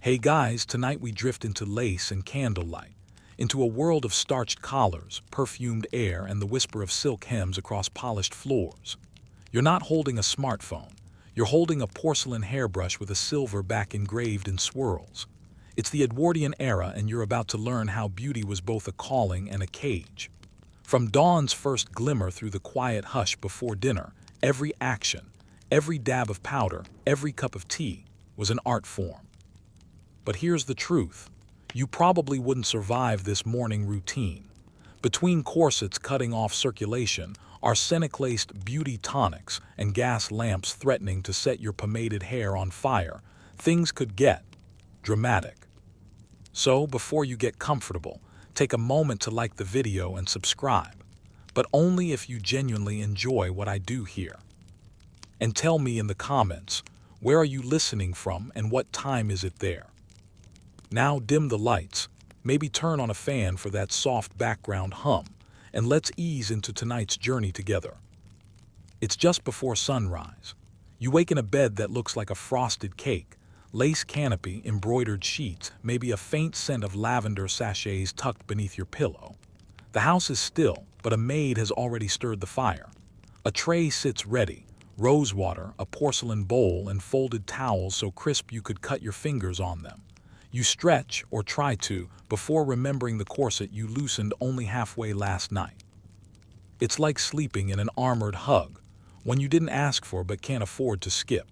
Hey guys, tonight we drift into lace and candlelight, into a world of starched collars, perfumed air, and the whisper of silk hems across polished floors. You're not holding a smartphone. You're holding a porcelain hairbrush with a silver back engraved in swirls. It's the Edwardian era, and you're about to learn how beauty was both a calling and a cage. From dawn's first glimmer through the quiet hush before dinner, every action, every dab of powder, every cup of tea was an art form. But here's the truth. You probably wouldn't survive this morning routine. Between corsets cutting off circulation, arsenic-laced beauty tonics, and gas lamps threatening to set your pomaded hair on fire, things could get dramatic. So, before you get comfortable, take a moment to like the video and subscribe, but only if you genuinely enjoy what I do here. And tell me in the comments, where are you listening from and what time is it there? Now dim the lights, maybe turn on a fan for that soft background hum, and let's ease into tonight's journey together. It's just before sunrise. You wake in a bed that looks like a frosted cake, lace canopy, embroidered sheets, maybe a faint scent of lavender sachets tucked beneath your pillow. The house is still, but a maid has already stirred the fire. A tray sits ready, rose water, a porcelain bowl, and folded towels so crisp you could cut your fingers on them. You stretch, or try to, before remembering the corset you loosened only halfway last night. It's like sleeping in an armored hug, one you didn't ask for but can't afford to skip.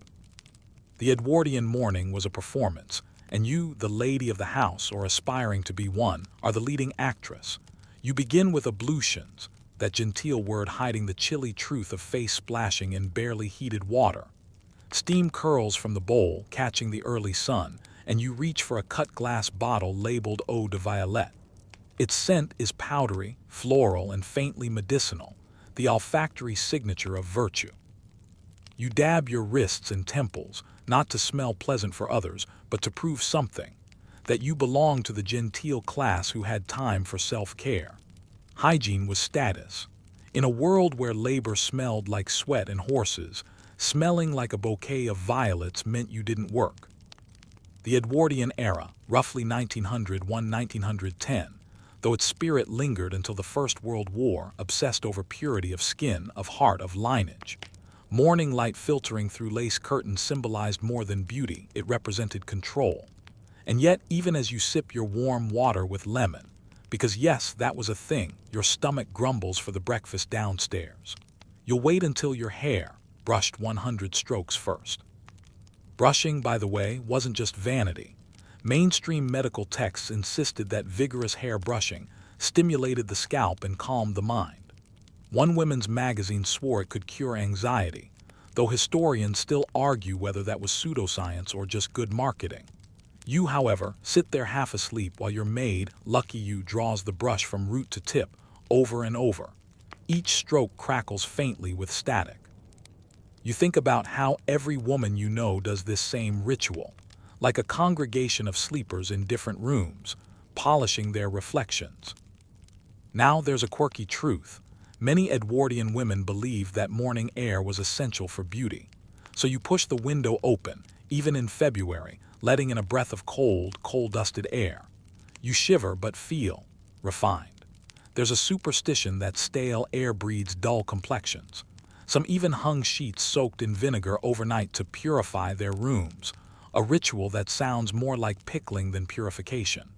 The Edwardian morning was a performance, and you, the lady of the house or aspiring to be one, are the leading actress. You begin with ablutions, that genteel word hiding the chilly truth of face splashing in barely heated water. Steam curls from the bowl, catching the early sun, and you reach for a cut glass bottle labeled Eau de Violette. Its scent is powdery, floral, and faintly medicinal, the olfactory signature of virtue. You dab your wrists and temples, not to smell pleasant for others, but to prove something, that you belong to the genteel class who had time for self-care. Hygiene was status. In a world where labor smelled like sweat and horses, smelling like a bouquet of violets meant you didn't work. The Edwardian era, roughly 1901–1910, though its spirit lingered until the First World War, obsessed over purity of skin, of heart, of lineage. Morning light filtering through lace curtains symbolized more than beauty, it represented control. And yet, even as you sip your warm water with lemon, because yes, that was a thing, your stomach grumbles for the breakfast downstairs. You'll wait until your hair, brushed 100 strokes first. Brushing, by the way, wasn't just vanity. Mainstream medical texts insisted that vigorous hair brushing stimulated the scalp and calmed the mind. One women's magazine swore it could cure anxiety, though historians still argue whether that was pseudoscience or just good marketing. You, however, sit there half asleep while your maid, lucky you, draws the brush from root to tip, over and over. Each stroke crackles faintly with static. You think about how every woman you know does this same ritual, like a congregation of sleepers in different rooms, polishing their reflections. Now there's a quirky truth. Many Edwardian women believed that morning air was essential for beauty. So you push the window open, even in February, letting in a breath of cold, coal-dusted air. You shiver but feel refined. There's a superstition that stale air breeds dull complexions. Some even hung sheets soaked in vinegar overnight to purify their rooms, a ritual that sounds more like pickling than purification.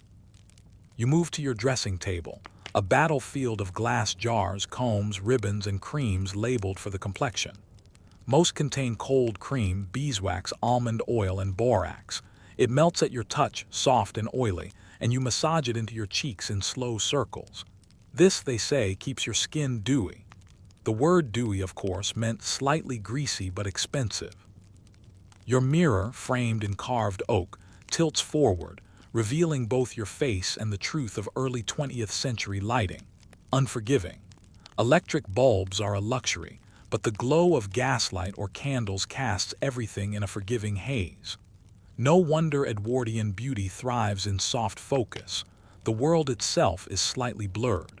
You move to your dressing table, a battlefield of glass jars, combs, ribbons, and creams labeled for the complexion. Most contain cold cream, beeswax, almond oil, and borax. It melts at your touch, soft and oily, and you massage it into your cheeks in slow circles. This, they say, keeps your skin dewy. The word dewy, of course, meant slightly greasy but expensive. Your mirror, framed in carved oak, tilts forward, revealing both your face and the truth of early 20th century lighting. Unforgiving. Electric bulbs are a luxury, but the glow of gaslight or candles casts everything in a forgiving haze. No wonder Edwardian beauty thrives in soft focus. The world itself is slightly blurred.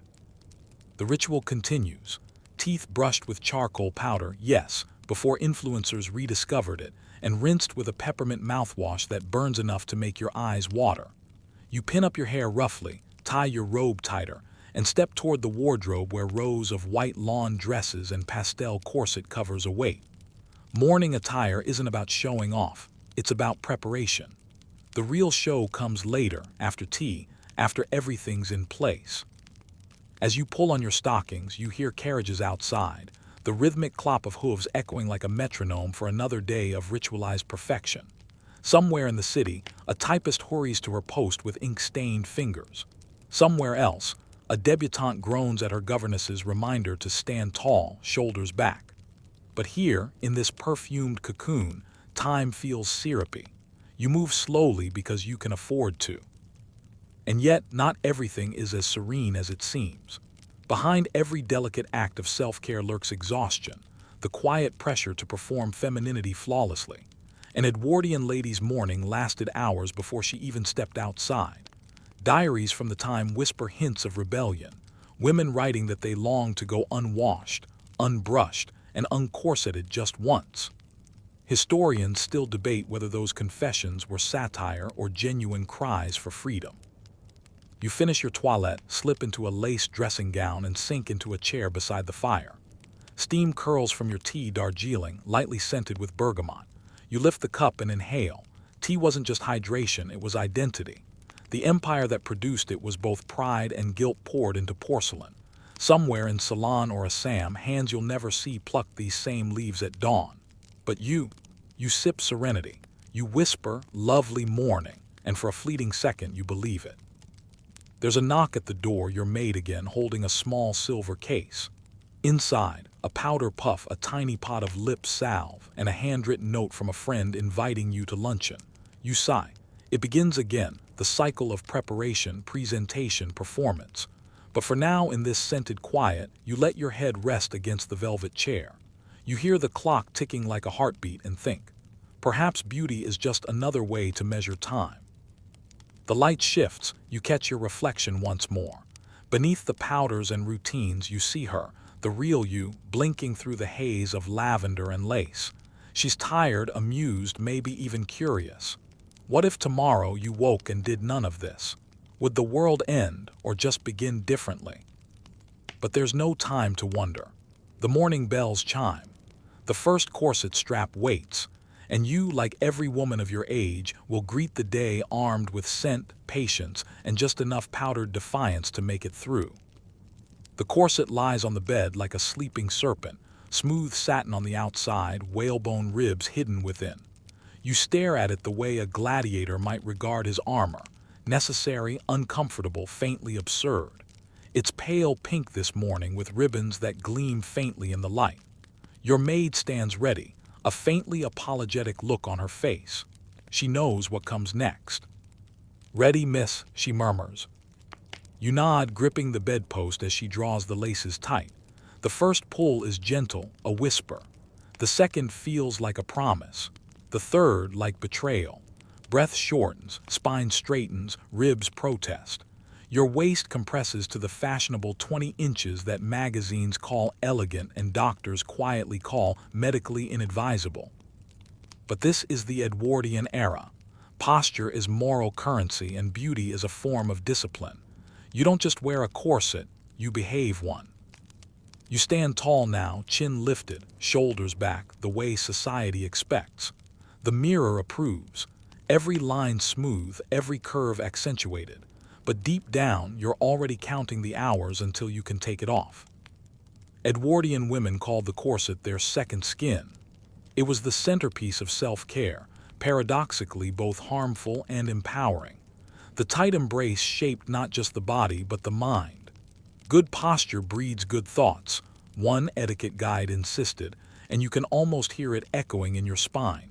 The ritual continues. Teeth brushed with charcoal powder, yes, before influencers rediscovered it, and rinsed with a peppermint mouthwash that burns enough to make your eyes water. You pin up your hair roughly, tie your robe tighter, and step toward the wardrobe where rows of white lawn dresses and pastel corset covers await. Morning attire isn't about showing off, it's about preparation. The real show comes later, after tea, after everything's in place. As you pull on your stockings, you hear carriages outside, the rhythmic clop of hooves echoing like a metronome for another day of ritualized perfection. Somewhere in the city, a typist hurries to her post with ink-stained fingers. Somewhere else, a debutante groans at her governess's reminder to stand tall, shoulders back. But here, in this perfumed cocoon, time feels syrupy. You move slowly because you can afford to. And yet, not everything is as serene as it seems. Behind every delicate act of self-care lurks exhaustion, the quiet pressure to perform femininity flawlessly. An Edwardian lady's morning lasted hours before she even stepped outside. Diaries from the time whisper hints of rebellion, women writing that they long to go unwashed, unbrushed, and uncorseted just once. Historians still debate whether those confessions were satire or genuine cries for freedom. You finish your toilette, slip into a lace dressing gown, and sink into a chair beside the fire. Steam curls from your tea Darjeeling, lightly scented with bergamot. You lift the cup and inhale. Tea wasn't just hydration, it was identity. The empire that produced it was both pride and guilt poured into porcelain. Somewhere in Ceylon or Assam, hands you'll never see pluck these same leaves at dawn. But you sip serenity. You whisper, lovely morning, and for a fleeting second you believe it. There's a knock at the door, your maid again, holding a small silver case. Inside, a powder puff, a tiny pot of lip salve, and a handwritten note from a friend inviting you to luncheon. You sigh. It begins again, the cycle of preparation, presentation, performance. But for now, in this scented quiet, you let your head rest against the velvet chair. You hear the clock ticking like a heartbeat and think, perhaps beauty is just another way to measure time. The light shifts, you catch your reflection once more. Beneath the powders and routines, you see her, the real you, blinking through the haze of lavender and lace. She's tired, amused, maybe even curious. What if tomorrow you woke and did none of this? Would the world end or just begin differently? But there's no time to wonder. The morning bells chime. The first corset strap waits, and you, like every woman of your age, will greet the day armed with scent, patience, and just enough powdered defiance to make it through. The corset lies on the bed like a sleeping serpent, smooth satin on the outside, whalebone ribs hidden within. You stare at it the way a gladiator might regard his armor, necessary, uncomfortable, faintly absurd. It's pale pink this morning with ribbons that gleam faintly in the light. Your maid stands ready, a faintly apologetic look on her face. She knows what comes next. "Ready, miss," she murmurs. You nod, gripping the bedpost as she draws the laces tight. The first pull is gentle, a whisper. The second feels like a promise. The third like betrayal. Breath shortens, spine straightens, ribs protest. Your waist compresses to the fashionable 20 inches that magazines call elegant and doctors quietly call medically inadvisable. But this is the Edwardian era. Posture is moral currency and beauty is a form of discipline. You don't just wear a corset, you behave one. You stand tall now, chin lifted, shoulders back, the way society expects. The mirror approves. Every line smooth, every curve accentuated. But deep down, you're already counting the hours until you can take it off. Edwardian women called the corset their second skin. It was the centerpiece of self-care, paradoxically both harmful and empowering. The tight embrace shaped not just the body but the mind. Good posture breeds good thoughts, one etiquette guide insisted, and you can almost hear it echoing in your spine.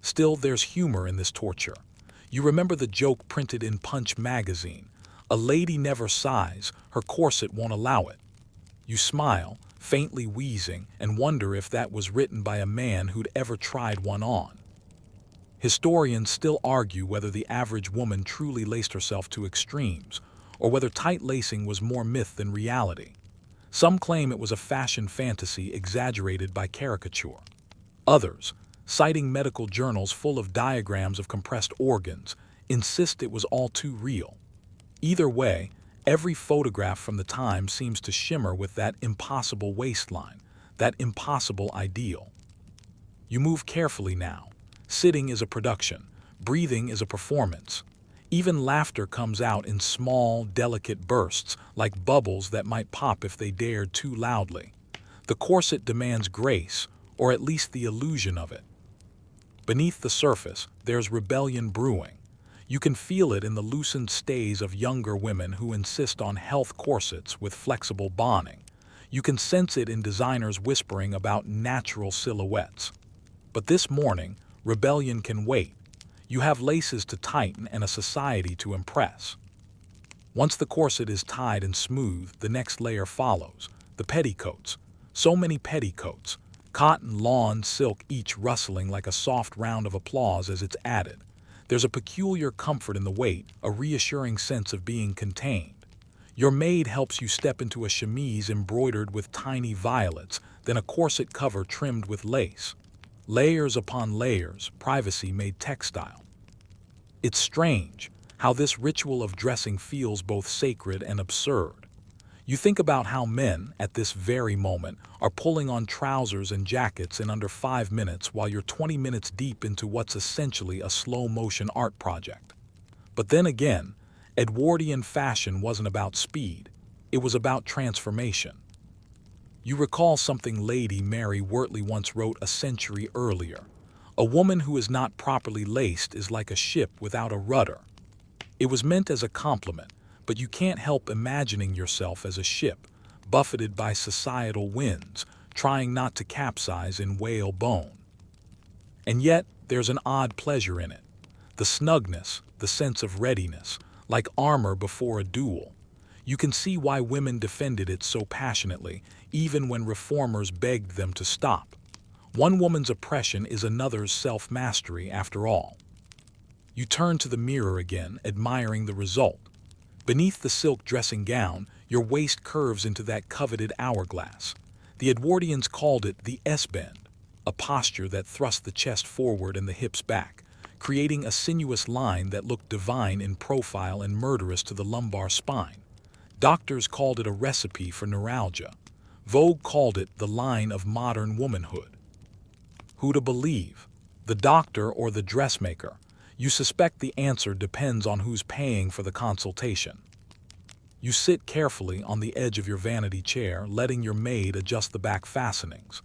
Still, there's humor in this torture. You remember the joke printed in Punch magazine. A lady never sighs, her corset won't allow it. You smile, faintly wheezing, and wonder if that was written by a man who'd ever tried one on. Historians still argue whether the average woman truly laced herself to extremes, or whether tight lacing was more myth than reality. Some claim it was a fashion fantasy exaggerated by caricature. Others, citing medical journals full of diagrams of compressed organs, insist it was all too real. Either way, every photograph from the time seems to shimmer with that impossible waistline, that impossible ideal. You move carefully now. Sitting is a production. Breathing is a performance. Even laughter comes out in small, delicate bursts, like bubbles that might pop if they dared too loudly. The corset demands grace, or at least the illusion of it. Beneath the surface, there's rebellion brewing. You can feel it in the loosened stays of younger women who insist on health corsets with flexible bonning. You can sense it in designers whispering about natural silhouettes. But this morning, rebellion can wait. You have laces to tighten and a society to impress. Once the corset is tied and smooth, the next layer follows, the petticoats. So many petticoats. Cotton, lawn, silk, each rustling like a soft round of applause as it's added. There's a peculiar comfort in the weight, a reassuring sense of being contained. Your maid helps you step into a chemise embroidered with tiny violets, then a corset cover trimmed with lace. Layers upon layers, privacy made textile. It's strange how this ritual of dressing feels both sacred and absurd. You think about how men, at this very moment, are pulling on trousers and jackets in under 5 minutes while you're 20 minutes deep into what's essentially a slow-motion art project. But then again, Edwardian fashion wasn't about speed. It was about transformation. You recall something Lady Mary Wortley once wrote a century earlier. A woman who is not properly laced is like a ship without a rudder. It was meant as a compliment, but you can't help imagining yourself as a ship, buffeted by societal winds, trying not to capsize in whalebone. And yet, there's an odd pleasure in it. The snugness, the sense of readiness, like armor before a duel. You can see why women defended it so passionately, even when reformers begged them to stop. One woman's oppression is another's self-mastery, after all. You turn to the mirror again, admiring the result. Beneath the silk dressing gown, your waist curves into that coveted hourglass. The Edwardians called it the S-bend, a posture that thrust the chest forward and the hips back, creating a sinuous line that looked divine in profile and murderous to the lumbar spine. Doctors called it a recipe for neuralgia. Vogue called it the line of modern womanhood. Who to believe? The doctor or the dressmaker? You suspect the answer depends on who's paying for the consultation. You sit carefully on the edge of your vanity chair, letting your maid adjust the back fastenings.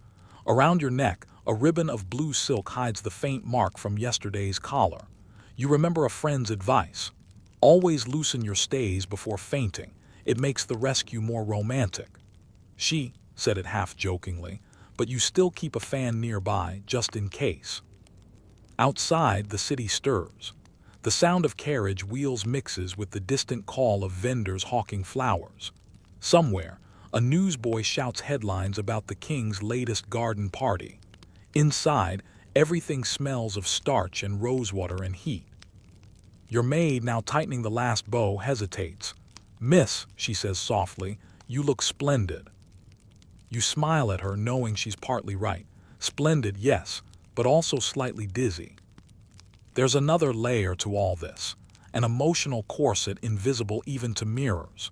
Around your neck, a ribbon of blue silk hides the faint mark from yesterday's collar. You remember a friend's advice. Always loosen your stays before fainting. It makes the rescue more romantic. She said it half-jokingly, but you still keep a fan nearby just in case. Outside, the city stirs. The sound of carriage wheels mixes with the distant call of vendors hawking flowers. Somewhere, a newsboy shouts headlines about the king's latest garden party. Inside, everything smells of starch and rosewater and heat. Your maid, now tightening the last bow, hesitates. "Miss," she says softly, "you look splendid." You smile at her, knowing she's partly right. Splendid, yes, but also slightly dizzy. There's another layer to all this, an emotional corset invisible even to mirrors.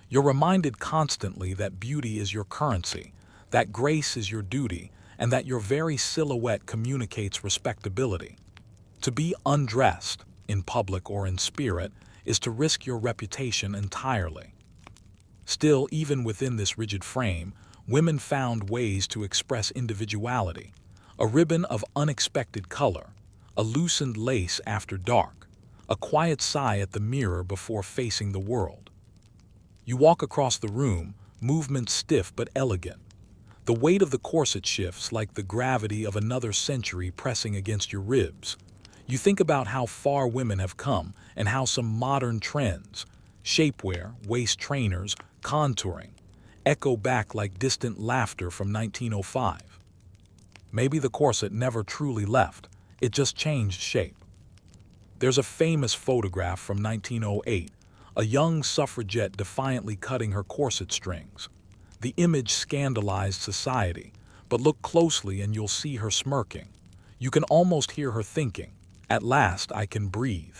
You're reminded constantly that beauty is your currency, that grace is your duty, and that your very silhouette communicates respectability. To be undressed, in public or in spirit, is to risk your reputation entirely. Still, even within this rigid frame, women found ways to express individuality. A ribbon of unexpected color, a loosened lace after dark, a quiet sigh at the mirror before facing the world. You walk across the room, movement stiff but elegant. The weight of the corset shifts like the gravity of another century pressing against your ribs. You think about how far women have come and how some modern trends, shapewear, waist trainers, contouring, echo back like distant laughter from 1905. Maybe the corset never truly left, it just changed shape. There's a famous photograph from 1908, a young suffragette defiantly cutting her corset strings. The image scandalized society, but look closely and you'll see her smirking. You can almost hear her thinking, "At last I can breathe."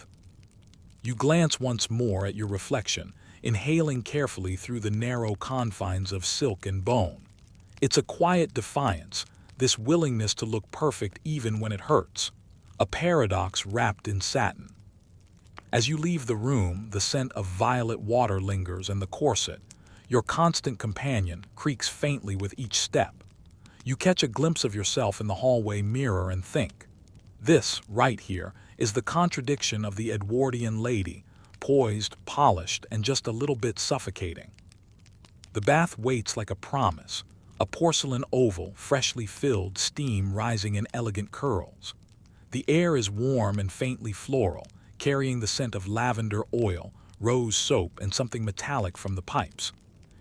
You glance once more at your reflection, inhaling carefully through the narrow confines of silk and bone. It's a quiet defiance, this willingness to look perfect even when it hurts, a paradox wrapped in satin. As you leave the room, the scent of violet water lingers and the corset, your constant companion, creaks faintly with each step. You catch a glimpse of yourself in the hallway mirror and think, this, right here, is the contradiction of the Edwardian lady, poised, polished, and just a little bit suffocating. The bath waits like a promise, a porcelain oval, freshly filled, steam rising in elegant curls. The air is warm and faintly floral, carrying the scent of lavender oil, rose soap, and something metallic from the pipes.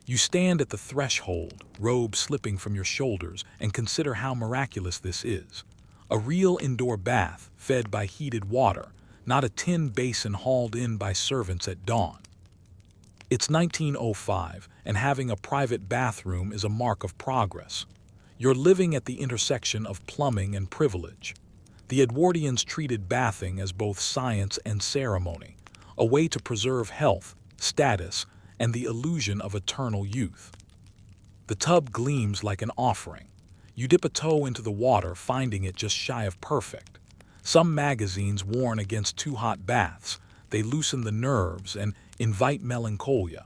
You stand at the threshold, robe slipping from your shoulders, and consider how miraculous this is. A real indoor bath, fed by heated water, not a tin basin hauled in by servants at dawn. It's 1905, and having a private bathroom is a mark of progress. You're living at the intersection of plumbing and privilege. The Edwardians treated bathing as both science and ceremony, a way to preserve health, status, and the illusion of eternal youth. The tub gleams like an offering. You dip a toe into the water, finding it just shy of perfect. Some magazines warn against too hot baths. They loosen the nerves and invite melancholia.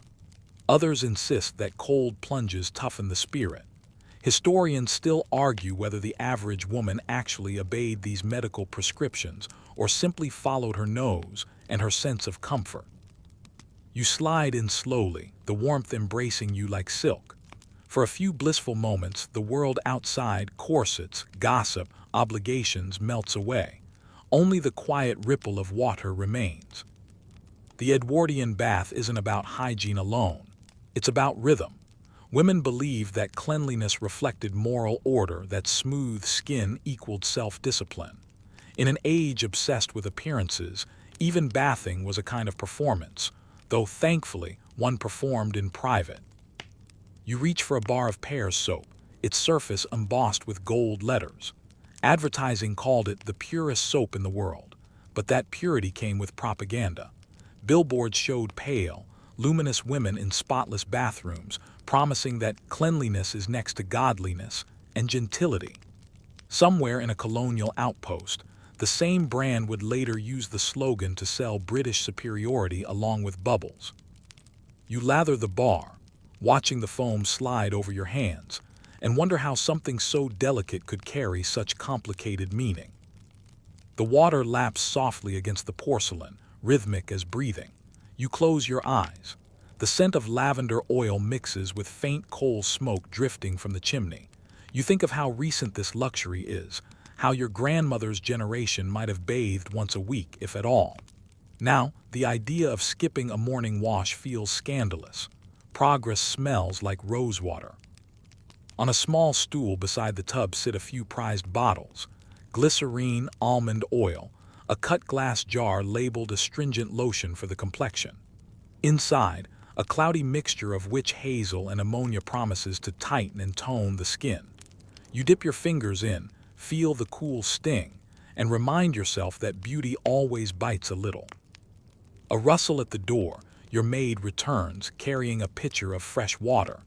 Others insist that cold plunges toughen the spirit. Historians still argue whether the average woman actually obeyed these medical prescriptions or simply followed her nose and her sense of comfort. You slide in slowly, the warmth embracing you like silk. For a few blissful moments, the world outside, corsets, gossip, obligations melts away. Only the quiet ripple of water remains. The Edwardian bath isn't about hygiene alone. It's about rhythm. Women believed that cleanliness reflected moral order, that smooth skin equaled self-discipline. In an age obsessed with appearances, even bathing was a kind of performance, though thankfully one performed in private. You reach for a bar of Pear's soap, its surface embossed with gold letters. Advertising called it the purest soap in the world, but that purity came with propaganda. Billboards showed pale, luminous women in spotless bathrooms, promising that cleanliness is next to godliness and gentility. Somewhere in a colonial outpost, the same brand would later use the slogan to sell British superiority along with bubbles. You lather the bar, watching the foam slide over your hands, and wonder how something so delicate could carry such complicated meaning. The water laps softly against the porcelain, rhythmic as breathing. You close your eyes. The scent of lavender oil mixes with faint coal smoke drifting from the chimney. You think of how recent this luxury is, how your grandmother's generation might have bathed once a week, if at all. Now, the idea of skipping a morning wash feels scandalous. Progress smells like rosewater. On a small stool beside the tub sit a few prized bottles, glycerine, almond oil, a cut glass jar labeled astringent lotion for the complexion. Inside, a cloudy mixture of witch hazel and ammonia promises to tighten and tone the skin. You dip your fingers in, feel the cool sting, and remind yourself that beauty always bites a little. A rustle at the door, your maid returns, carrying a pitcher of fresh water.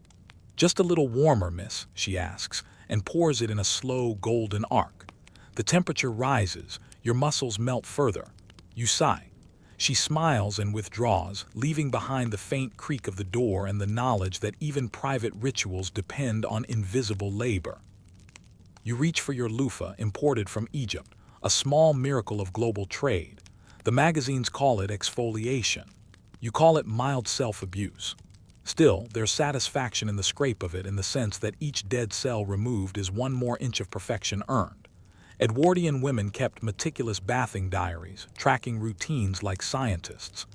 "Just a little warmer, miss," she asks, and pours it in a slow golden arc. The temperature rises, your muscles melt further. You sigh. She smiles and withdraws, leaving behind the faint creak of the door and the knowledge that even private rituals depend on invisible labor. You reach for your loofah, imported from Egypt, a small miracle of global trade. The magazines call it exfoliation. You call it mild self-abuse. Still, there's satisfaction in the scrape of it, in the sense that each dead cell removed is one more inch of perfection earned. Edwardian women kept meticulous bathing diaries, tracking routines like scientists.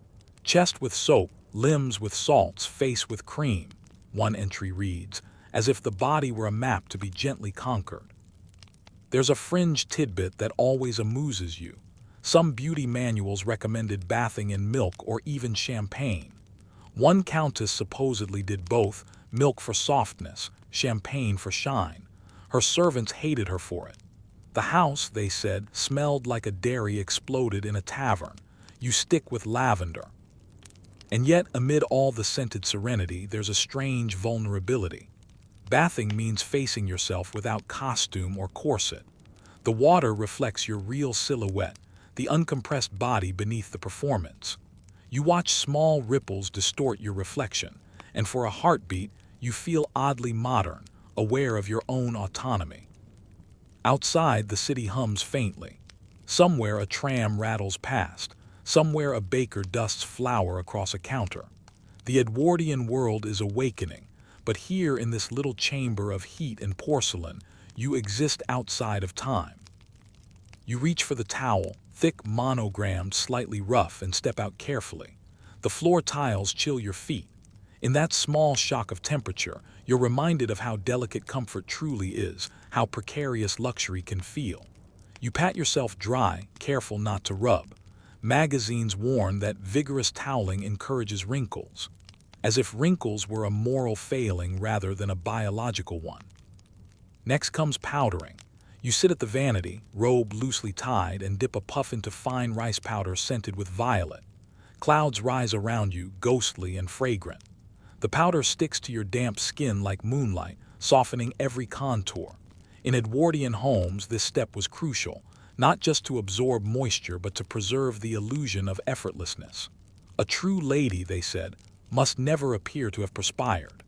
Chest with soap, limbs with salts, face with cream, one entry reads, as if the body were a map to be gently conquered. There's a fringe tidbit that always amuses you. Some beauty manuals recommended bathing in milk or even champagne. One countess supposedly did both, milk for softness, champagne for shine. Her servants hated her for it. The house, they said, smelled like a dairy exploded in a tavern. You stick with lavender. And yet, amid all the scented serenity, there's a strange vulnerability. Bathing means facing yourself without costume or corset. The water reflects your real silhouette, the uncompressed body beneath the performance. You watch small ripples distort your reflection, and for a heartbeat, you feel oddly modern, aware of your own autonomy. Outside, the city hums faintly. Somewhere a tram rattles past. Somewhere a baker dusts flour across a counter. The Edwardian world is awakening, but here in this little chamber of heat and porcelain, you exist outside of time. You reach for the towel, thick, monogrammed, slightly rough, and step out carefully. The floor tiles chill your feet. In that small shock of temperature, you're reminded of how delicate comfort truly is, how precarious luxury can feel. You pat yourself dry, careful not to rub. Magazines warn that vigorous toweling encourages wrinkles, as if wrinkles were a moral failing rather than a biological one. Next comes powdering. You sit at the vanity, robe loosely tied, and dip a puff into fine rice powder scented with violet. Clouds rise around you, ghostly and fragrant. The powder sticks to your damp skin like moonlight, softening every contour. In Edwardian homes, this step was crucial, not just to absorb moisture but to preserve the illusion of effortlessness. A true lady, they said, must never appear to have perspired.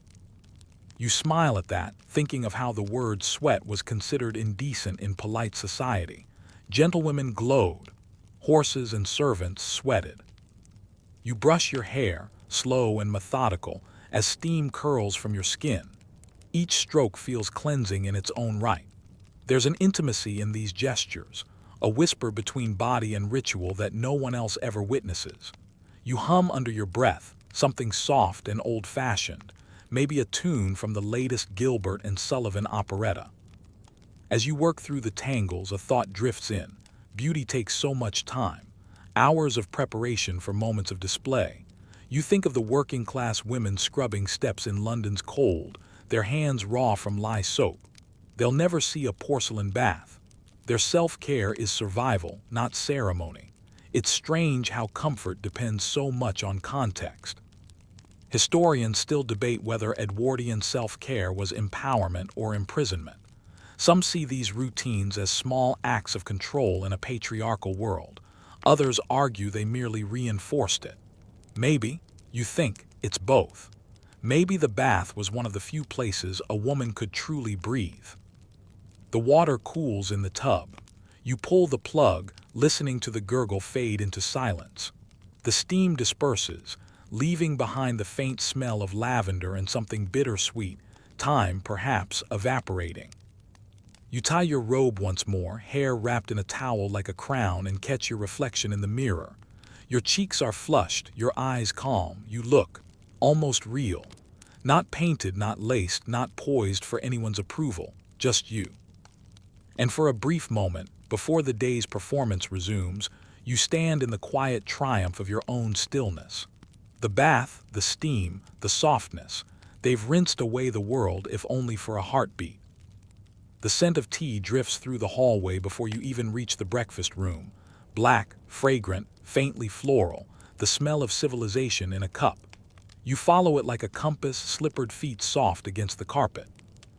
You smile at that, thinking of how the word sweat was considered indecent in polite society. Gentlewomen glowed. Horses and servants sweated. You brush your hair, slow and methodical, as steam curls from your skin. Each stroke feels cleansing in its own right. There's an intimacy in these gestures, a whisper between body and ritual that no one else ever witnesses. You hum under your breath, something soft and old-fashioned, maybe a tune from the latest Gilbert and Sullivan operetta. As you work through the tangles, a thought drifts in. Beauty takes so much time, hours of preparation for moments of display. You think of the working-class women scrubbing steps in London's cold, their hands raw from lye soap. They'll never see a porcelain bath. Their self-care is survival, not ceremony. It's strange how comfort depends so much on context. Historians still debate whether Edwardian self-care was empowerment or imprisonment. Some see these routines as small acts of control in a patriarchal world. Others argue they merely reinforced it. Maybe, you think, it's both. Maybe the bath was one of the few places a woman could truly breathe. The water cools in the tub. You pull the plug, listening to the gurgle fade into silence. The steam disperses, leaving behind the faint smell of lavender and something bittersweet, time perhaps evaporating. You tie your robe once more, hair wrapped in a towel like a crown, and catch your reflection in the mirror. Your cheeks are flushed, your eyes calm. You look almost real. Not painted, not laced, not poised for anyone's approval, just you. And for a brief moment, before the day's performance resumes, you stand in the quiet triumph of your own stillness. The bath, the steam, the softness, they've rinsed away the world if only for a heartbeat. The scent of tea drifts through the hallway before you even reach the breakfast room. Black, fragrant, faintly floral, the smell of civilization in a cup. You follow it like a compass, slippered feet soft against the carpet.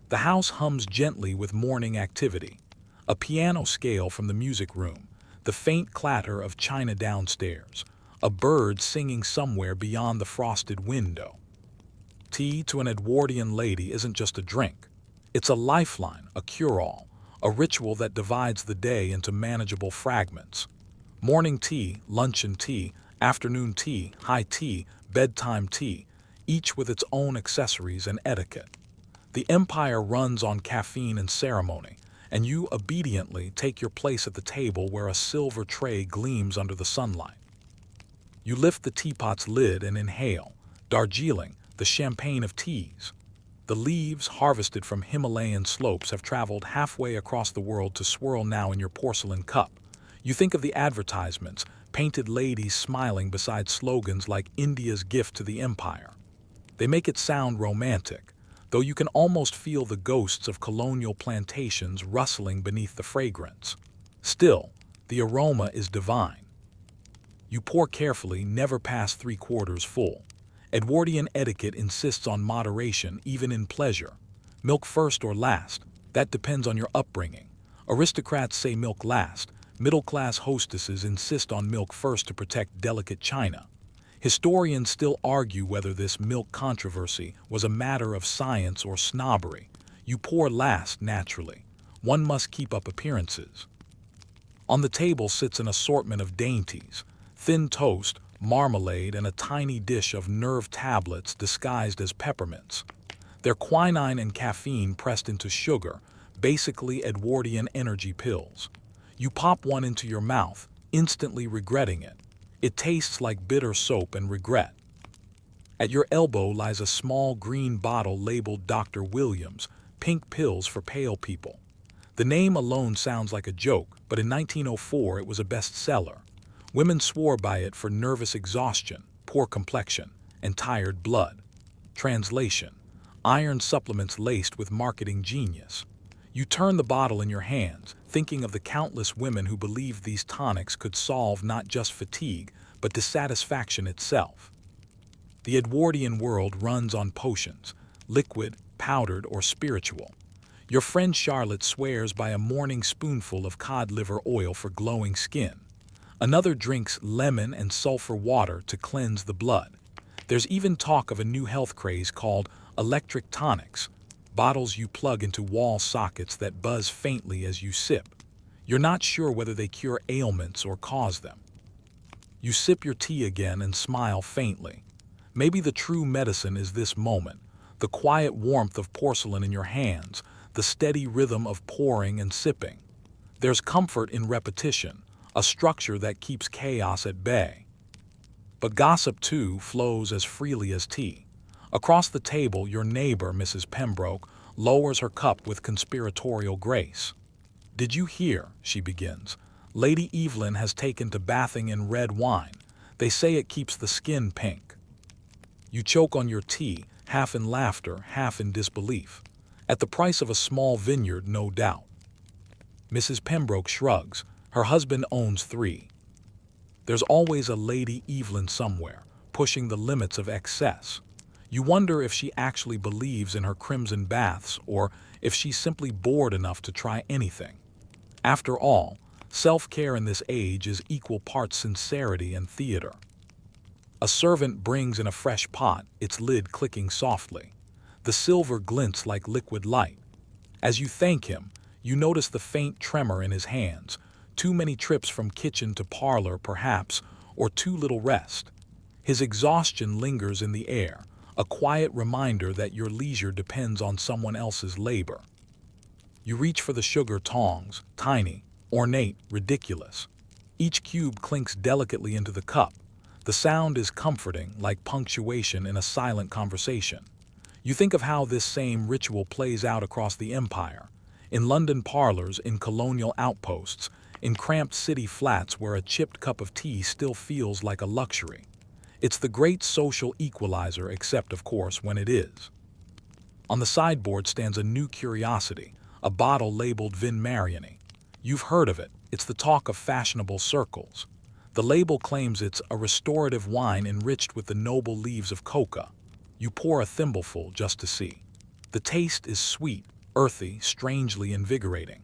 The house hums gently with morning activity. A piano scale from the music room, the faint clatter of china downstairs, a bird singing somewhere beyond the frosted window. Tea to an Edwardian lady isn't just a drink. It's a lifeline, a cure-all, a ritual that divides the day into manageable fragments. Morning tea, luncheon tea, afternoon tea, high tea, bedtime tea, each with its own accessories and etiquette. The empire runs on caffeine and ceremony, and you obediently take your place at the table where a silver tray gleams under the sunlight. You lift the teapot's lid and inhale, Darjeeling, the champagne of teas. The leaves, harvested from Himalayan slopes, have traveled halfway across the world to swirl now in your porcelain cup. You think of the advertisements, painted ladies smiling beside slogans like India's gift to the empire. They make it sound romantic. though you can almost feel the ghosts of colonial plantations rustling beneath the fragrance. Still, the aroma is divine. You pour carefully, never past 3/4 full. Edwardian etiquette insists on moderation even in pleasure. Milk first or last, that depends on your upbringing. Aristocrats say milk last. Middle-class hostesses insist on milk first to protect delicate china. Historians still argue whether this milk controversy was a matter of science or snobbery. You pour last naturally. One must keep up appearances. On the table sits an assortment of dainties: thin toast, marmalade, and a tiny dish of nerve tablets disguised as peppermints. They're quinine and caffeine pressed into sugar, basically Edwardian energy pills. You pop one into your mouth, instantly regretting it. It tastes like bitter soap and regret. At your elbow lies a small green bottle labeled Dr. Williams, pink pills for pale people. The name alone sounds like a joke, but in 1904 it was a bestseller. Women swore by it for nervous exhaustion, poor complexion, and tired blood. Translation: iron supplements laced with marketing genius. You turn the bottle in your hands, thinking of the countless women who believed these tonics could solve not just fatigue, but dissatisfaction itself. The Edwardian world runs on potions, liquid, powdered, or spiritual. Your friend Charlotte swears by a morning spoonful of cod liver oil for glowing skin. Another drinks lemon and sulfur water to cleanse the blood. There's even talk of a new health craze called electric tonics, bottles you plug into wall sockets that buzz faintly as you sip. You're not sure whether they cure ailments or cause them. You sip your tea again and smile faintly. Maybe the true medicine is this moment, the quiet warmth of porcelain in your hands, the steady rhythm of pouring and sipping. There's comfort in repetition, a structure that keeps chaos at bay. But gossip, too, flows as freely as tea. Across the table, your neighbor, Mrs. Pembroke, lowers her cup with conspiratorial grace. "Did you hear?" she begins. "Lady Evelyn has taken to bathing in red wine. They say it keeps the skin pink." You choke on your tea, half in laughter, half in disbelief. At the price of a small vineyard, no doubt. Mrs. Pembroke shrugs. Her husband owns 3. There's always a Lady Evelyn somewhere, pushing the limits of excess. You wonder if she actually believes in her crimson baths or if she's simply bored enough to try anything. After all, self-care in this age is equal parts sincerity and theater. A servant brings in a fresh pot, its lid clicking softly. The silver glints like liquid light. As you thank him, you notice the faint tremor in his hands. Too many trips from kitchen to parlor, perhaps, or too little rest. His exhaustion lingers in the air, a quiet reminder that your leisure depends on someone else's labor. You reach for the sugar tongs, tiny, ornate, ridiculous. Each cube clinks delicately into the cup. The sound is comforting, like punctuation in a silent conversation. You think of how this same ritual plays out across the empire, in London parlors, in colonial outposts, in cramped city flats where a chipped cup of tea still feels like a luxury. It's the great social equalizer, except, of course, when it is. On the sideboard stands a new curiosity, a bottle labeled Vin Mariani. You've heard of it. It's the talk of fashionable circles. The label claims it's a restorative wine enriched with the noble leaves of coca. You pour a thimbleful just to see. The taste is sweet, earthy, strangely invigorating.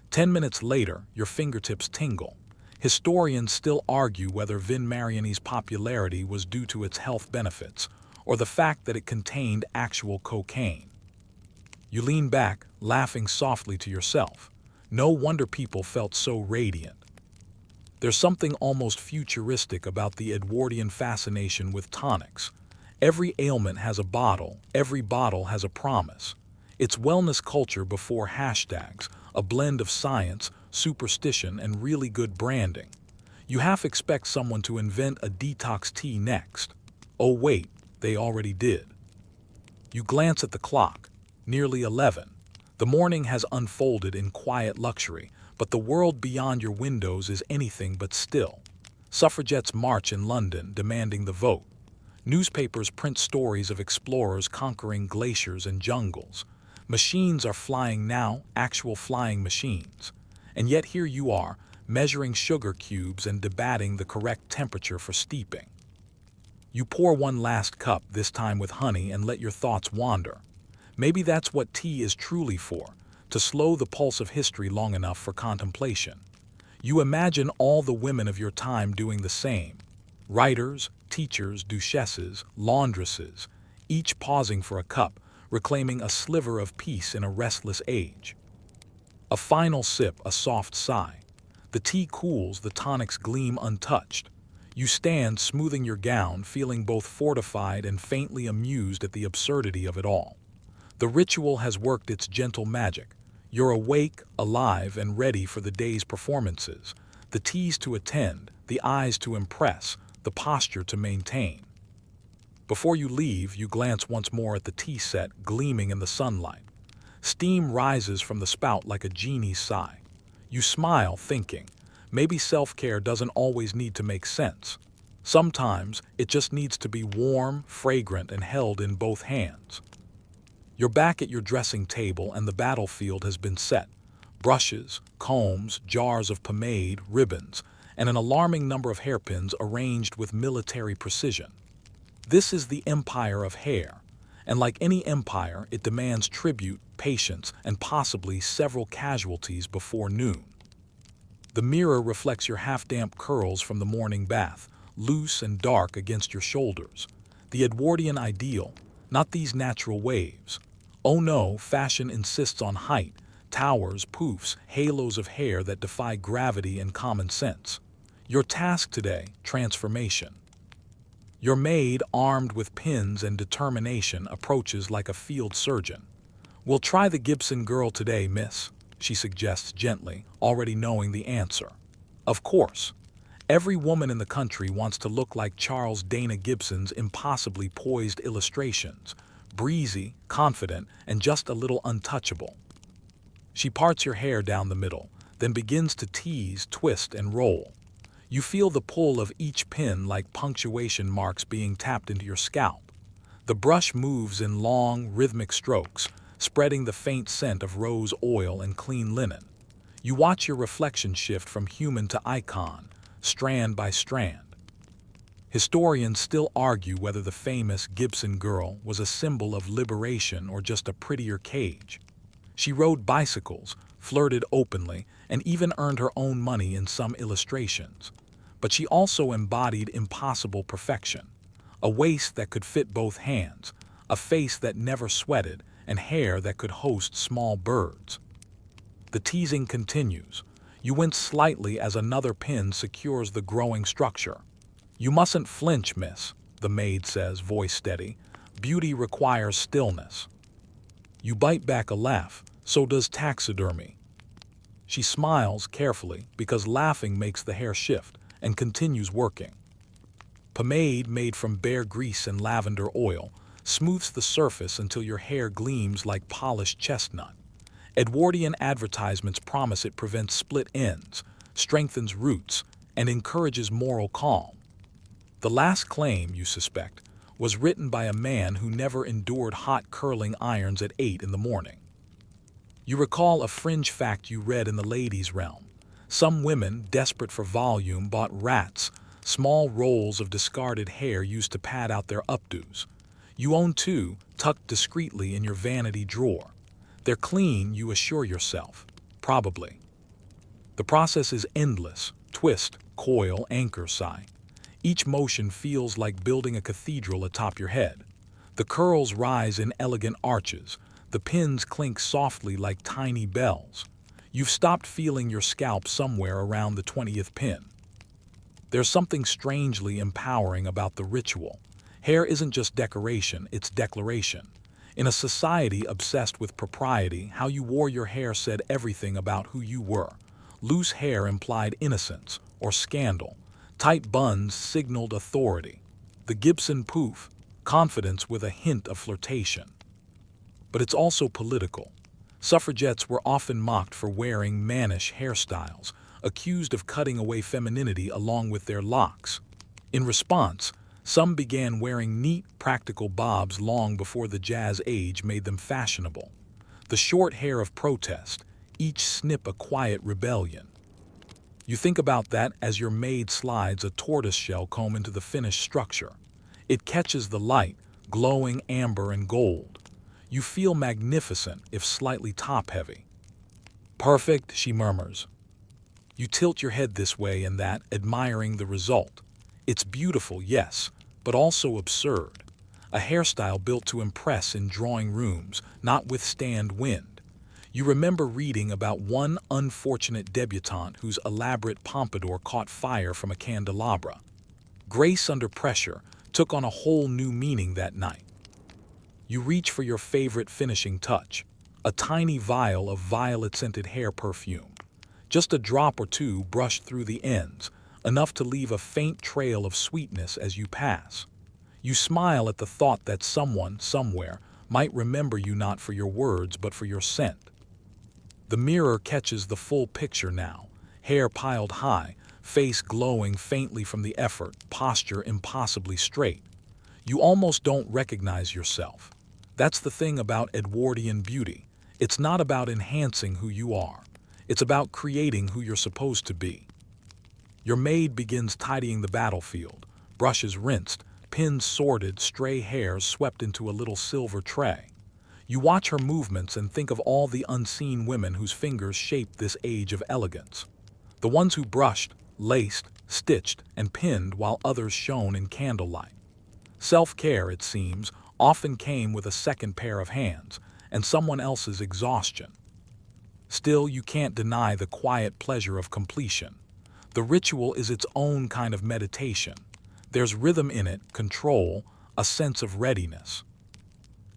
10 minutes later, your fingertips tingle. Historians still argue whether Vin Mariani's popularity was due to its health benefits or the fact that it contained actual cocaine. You lean back, laughing softly to yourself. No wonder people felt so radiant. There's something almost futuristic about the Edwardian fascination with tonics. Every ailment has a bottle, every bottle has a promise. It's wellness culture before hashtags, a blend of science, superstition, and really good branding. You half expect someone to invent a detox tea next. Oh wait, they already did. You glance at the clock. Nearly 11. The morning has unfolded in quiet luxury, but the world beyond your windows is anything but still. Suffragettes march in London demanding the vote. Newspapers print stories of explorers conquering glaciers and jungles. Machines are flying now, actual flying machines. And yet here you are, measuring sugar cubes and debating the correct temperature for steeping. You pour one last cup, this time with honey, and let your thoughts wander. Maybe that's what tea is truly for, to slow the pulse of history long enough for contemplation. You imagine all the women of your time doing the same. Writers, teachers, duchesses, laundresses, each pausing for a cup, reclaiming a sliver of peace in a restless age. A final sip, a soft sigh. The tea cools, the tonics gleam untouched. You stand, smoothing your gown, feeling both fortified and faintly amused at the absurdity of it all. The ritual has worked its gentle magic. You're awake, alive, and ready for the day's performances. The teas to attend, the eyes to impress, the posture to maintain. Before you leave, you glance once more at the tea set gleaming in the sunlight. Steam rises from the spout like a genie's sigh. You smile, thinking, maybe self-care doesn't always need to make sense. Sometimes it just needs to be warm, fragrant, and held in both hands. You're back at your dressing table and the battlefield has been set. Brushes, combs, jars of pomade, ribbons, and an alarming number of hairpins arranged with military precision. This is the empire of hair, and like any empire, it demands tribute, patience, and possibly several casualties before noon. The mirror reflects your half-damp curls from the morning bath, loose and dark against your shoulders. The Edwardian ideal, not these natural waves. Oh no, fashion insists on height, towers, poofs, halos of hair that defy gravity and common sense. Your task today, transformation. Your maid, armed with pins and determination, approaches like a field surgeon. "We'll try the Gibson girl today, miss," she suggests gently, already knowing the answer. Of course. Every woman in the country wants to look like Charles Dana Gibson's impossibly poised illustrations, breezy, confident, and just a little untouchable. She parts your hair down the middle, then begins to tease, twist, and roll. You feel the pull of each pin like punctuation marks being tapped into your scalp. The brush moves in long, rhythmic strokes, spreading the faint scent of rose oil and clean linen. You watch your reflection shift from human to icon, strand by strand. Historians still argue whether the famous Gibson girl was a symbol of liberation or just a prettier cage. She rode bicycles, flirted openly, and even earned her own money in some illustrations. But she also embodied impossible perfection. A waist that could fit both hands, a face that never sweated, and hair that could host small birds. The teasing continues. You wince slightly as another pin secures the growing structure. "You mustn't flinch, miss," the maid says, voice steady. "Beauty requires stillness." You bite back a laugh. So does taxidermy. She smiles carefully because laughing makes the hair shift, and continues working. Pomade made from bear grease and lavender oil smooths the surface until your hair gleams like polished chestnut. Edwardian advertisements promise it prevents split ends, strengthens roots, and encourages moral calm. The last claim, you suspect, was written by a man who never endured hot curling irons at 8 in the morning. You recall a fringe fact you read in the ladies' realm. Some women, desperate for volume, bought rats, small rolls of discarded hair used to pad out their updos. You own two, tucked discreetly in your vanity drawer. They're clean, you assure yourself. Probably. The process is endless. Twist, coil, anchor, sigh. Each motion feels like building a cathedral atop your head. The curls rise in elegant arches. The pins clink softly like tiny bells. You've stopped feeling your scalp somewhere around the 20th pin. There's something strangely empowering about the ritual. Hair isn't just decoration, it's declaration. In a society obsessed with propriety, how you wore your hair said everything about who you were. Loose hair implied innocence or scandal. Tight buns signaled authority. The Gibson poof, confidence with a hint of flirtation. But it's also political. Suffragettes were often mocked for wearing mannish hairstyles, accused of cutting away femininity along with their locks. In response, Some began wearing neat, practical bobs long before the jazz age made them fashionable. The short hair of protest, each snip a quiet rebellion. You think about that as your maid slides a tortoiseshell comb into the finished structure. It catches the light, glowing amber and gold. You feel magnificent if slightly top-heavy. "Perfect," she murmurs. You tilt your head this way and that, admiring the result. It's beautiful, yes, but also absurd. A hairstyle built to impress in drawing rooms, not withstand wind. You remember reading about one unfortunate debutante whose elaborate pompadour caught fire from a candelabra. Grace under pressure took on a whole new meaning that night. You reach for your favorite finishing touch, a tiny vial of violet-scented hair perfume. Just a drop or two brushed through the ends, enough to leave a faint trail of sweetness as you pass. You smile at the thought that someone, somewhere, might remember you not for your words but for your scent. The mirror catches the full picture now, hair piled high, face glowing faintly from the effort, posture impossibly straight. You almost don't recognize yourself. That's the thing about Edwardian beauty. It's not about enhancing who you are. It's about creating who you're supposed to be. Your maid begins tidying the battlefield, brushes rinsed, pins sorted, stray hairs swept into a little silver tray. You watch her movements and think of all the unseen women whose fingers shaped this age of elegance. The ones who brushed, laced, stitched, and pinned while others shone in candlelight. Self-care, it seems, often came with a second pair of hands and someone else's exhaustion. Still, you can't deny the quiet pleasure of completion. The ritual is its own kind of meditation. There's rhythm in it, control, a sense of readiness.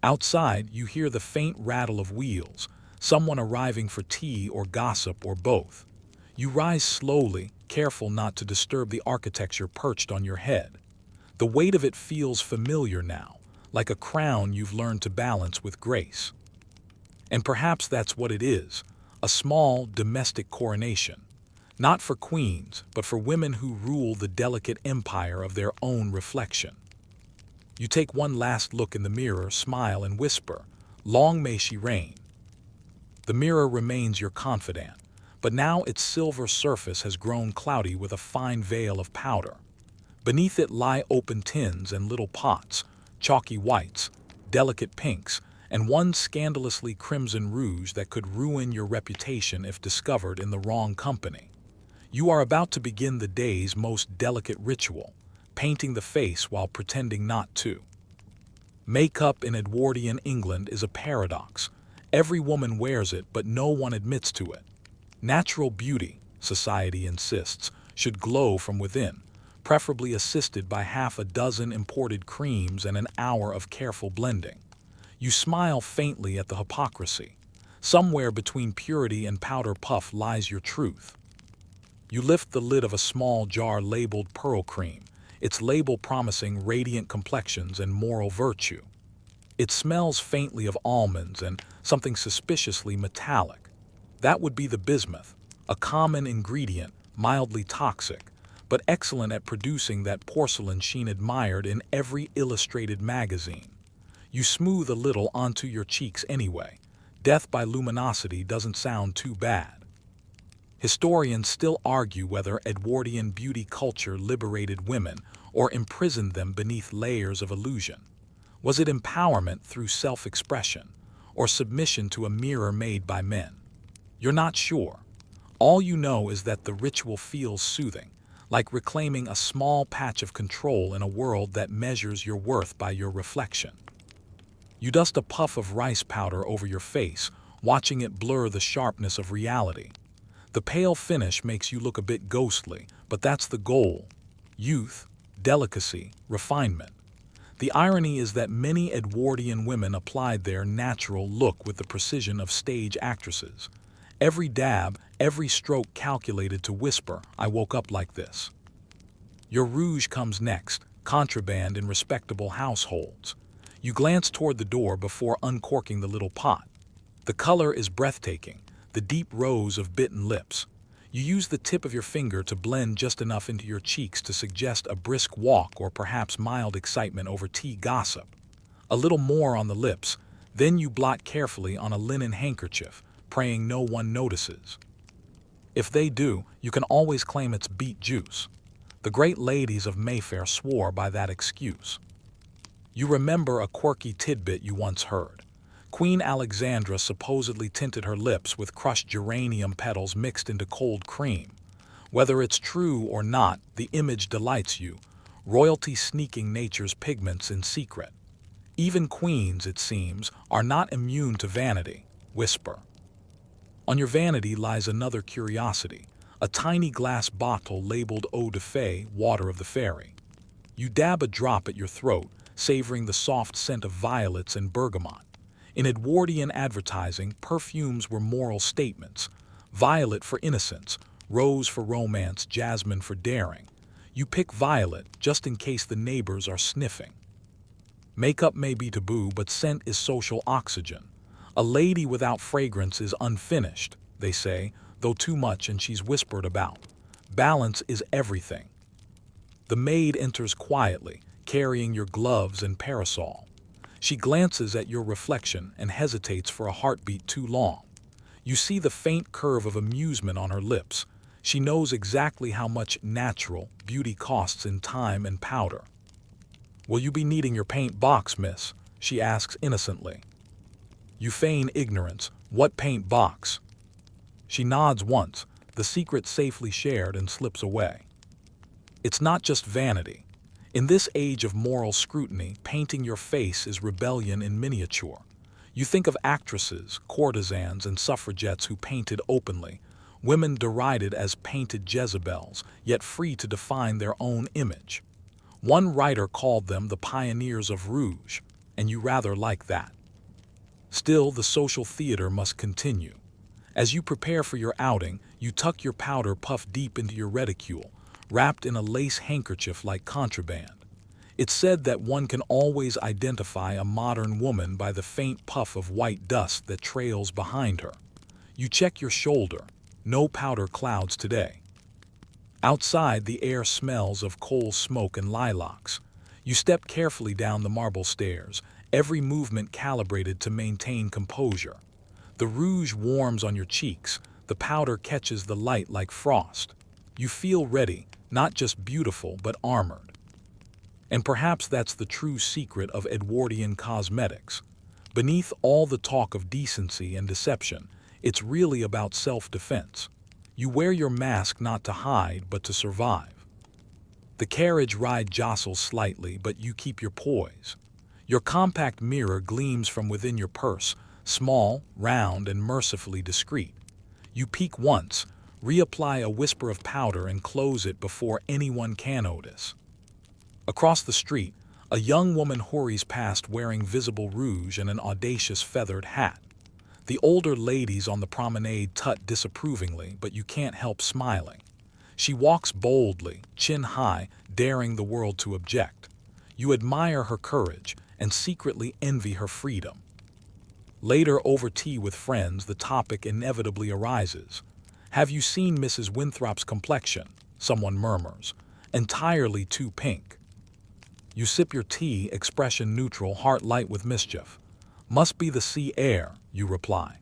Outside, you hear the faint rattle of wheels, someone arriving for tea or gossip or both. You rise slowly, careful not to disturb the architecture perched on your head. The weight of it feels familiar now, like a crown you've learned to balance with grace. And perhaps that's what it is, a small, domestic coronation. Not for queens, but for women who rule the delicate empire of their own reflection. You take one last look in the mirror, smile, and whisper, "Long may she reign." The mirror remains your confidant, but now its silver surface has grown cloudy with a fine veil of powder. Beneath it lie open tins and little pots, chalky whites, delicate pinks, and one scandalously crimson rouge that could ruin your reputation if discovered in the wrong company. You are about to begin the day's most delicate ritual, painting the face while pretending not to. Makeup in Edwardian England is a paradox. Every woman wears it, but no one admits to it. Natural beauty, society insists, should glow from within, preferably assisted by half a dozen imported creams and an hour of careful blending. You smile faintly at the hypocrisy. Somewhere between purity and powder puff lies your truth. You lift the lid of a small jar labeled pearl cream, its label promising radiant complexions and moral virtue. It smells faintly of almonds and something suspiciously metallic. That would be the bismuth, a common ingredient, mildly toxic, but excellent at producing that porcelain sheen admired in every illustrated magazine. You smooth a little onto your cheeks anyway. Death by luminosity doesn't sound too bad. Historians still argue whether Edwardian beauty culture liberated women or imprisoned them beneath layers of illusion. Was it empowerment through self-expression or submission to a mirror made by men? You're not sure. All you know is that the ritual feels soothing, like reclaiming a small patch of control in a world that measures your worth by your reflection. You dust a puff of rice powder over your face, watching it blur the sharpness of reality. The pale finish makes you look a bit ghostly, but that's the goal. Youth, delicacy, refinement. The irony is that many Edwardian women applied their natural look with the precision of stage actresses. Every dab, every stroke calculated to whisper, "I woke up like this." Your rouge comes next, contraband in respectable households. You glance toward the door before uncorking the little pot. The color is breathtaking, the deep rose of bitten lips. You use the tip of your finger to blend just enough into your cheeks to suggest a brisk walk or perhaps mild excitement over tea gossip. A little more on the lips, then you blot carefully on a linen handkerchief, praying no one notices. If they do, you can always claim it's beet juice. The great ladies of Mayfair swore by that excuse. You remember a quirky tidbit you once heard. Queen Alexandra supposedly tinted her lips with crushed geranium petals mixed into cold cream. Whether it's true or not, the image delights you, royalty sneaking nature's pigments in secret. Even queens, it seems, are not immune to vanity. Whisper. On your vanity lies another curiosity, a tiny glass bottle labeled Eau de Fée, water of the fairy. You dab a drop at your throat, savoring the soft scent of violets and bergamot. In Edwardian advertising, perfumes were moral statements. Violet for innocence, rose for romance, jasmine for daring. You pick violet just in case the neighbors are sniffing. Makeup may be taboo, but scent is social oxygen. A lady without fragrance is unfinished, they say, though too much and she's whispered about. Balance is everything. The maid enters quietly, carrying your gloves and parasol. She glances at your reflection and hesitates for a heartbeat too long. You see the faint curve of amusement on her lips. She knows exactly how much natural beauty costs in time and powder. "Will you be needing your paint box, miss?" she asks innocently. You feign ignorance. "What paint box?" She nods once, the secret safely shared, and slips away. It's not just vanity. In this age of moral scrutiny, painting your face is rebellion in miniature. You think of actresses, courtesans, and suffragettes who painted openly, women derided as painted Jezebels, yet free to define their own image. One writer called them the pioneers of rouge, and you rather like that. Still, the social theater must continue. As you prepare for your outing, you tuck your powder puff deep into your reticule, wrapped in a lace handkerchief like contraband. It's said that one can always identify a modern woman by the faint puff of white dust that trails behind her. You check your shoulder. No powder clouds today. Outside, the air smells of coal smoke and lilacs. You step carefully down the marble stairs, every movement calibrated to maintain composure. The rouge warms on your cheeks, the powder catches the light like frost. You feel ready, not just beautiful, but armored. And perhaps that's the true secret of Edwardian cosmetics. Beneath all the talk of decency and deception, it's really about self-defense. You wear your mask not to hide, but to survive. The carriage ride jostles slightly, but you keep your poise. Your compact mirror gleams from within your purse, small, round, and mercifully discreet. You peek once, reapply a whisper of powder, and close it before anyone can notice. Across the street, a young woman hurries past wearing visible rouge and an audacious feathered hat. The older ladies on the promenade tut disapprovingly, but you can't help smiling. She walks boldly, chin high, daring the world to object. You admire her courage and secretly envy her freedom. Later, over tea with friends, the topic inevitably arises. "Have you seen Mrs. Winthrop's complexion?" someone murmurs. "Entirely too pink." You sip your tea, expression neutral, heart light with mischief. "Must be the sea air," you reply.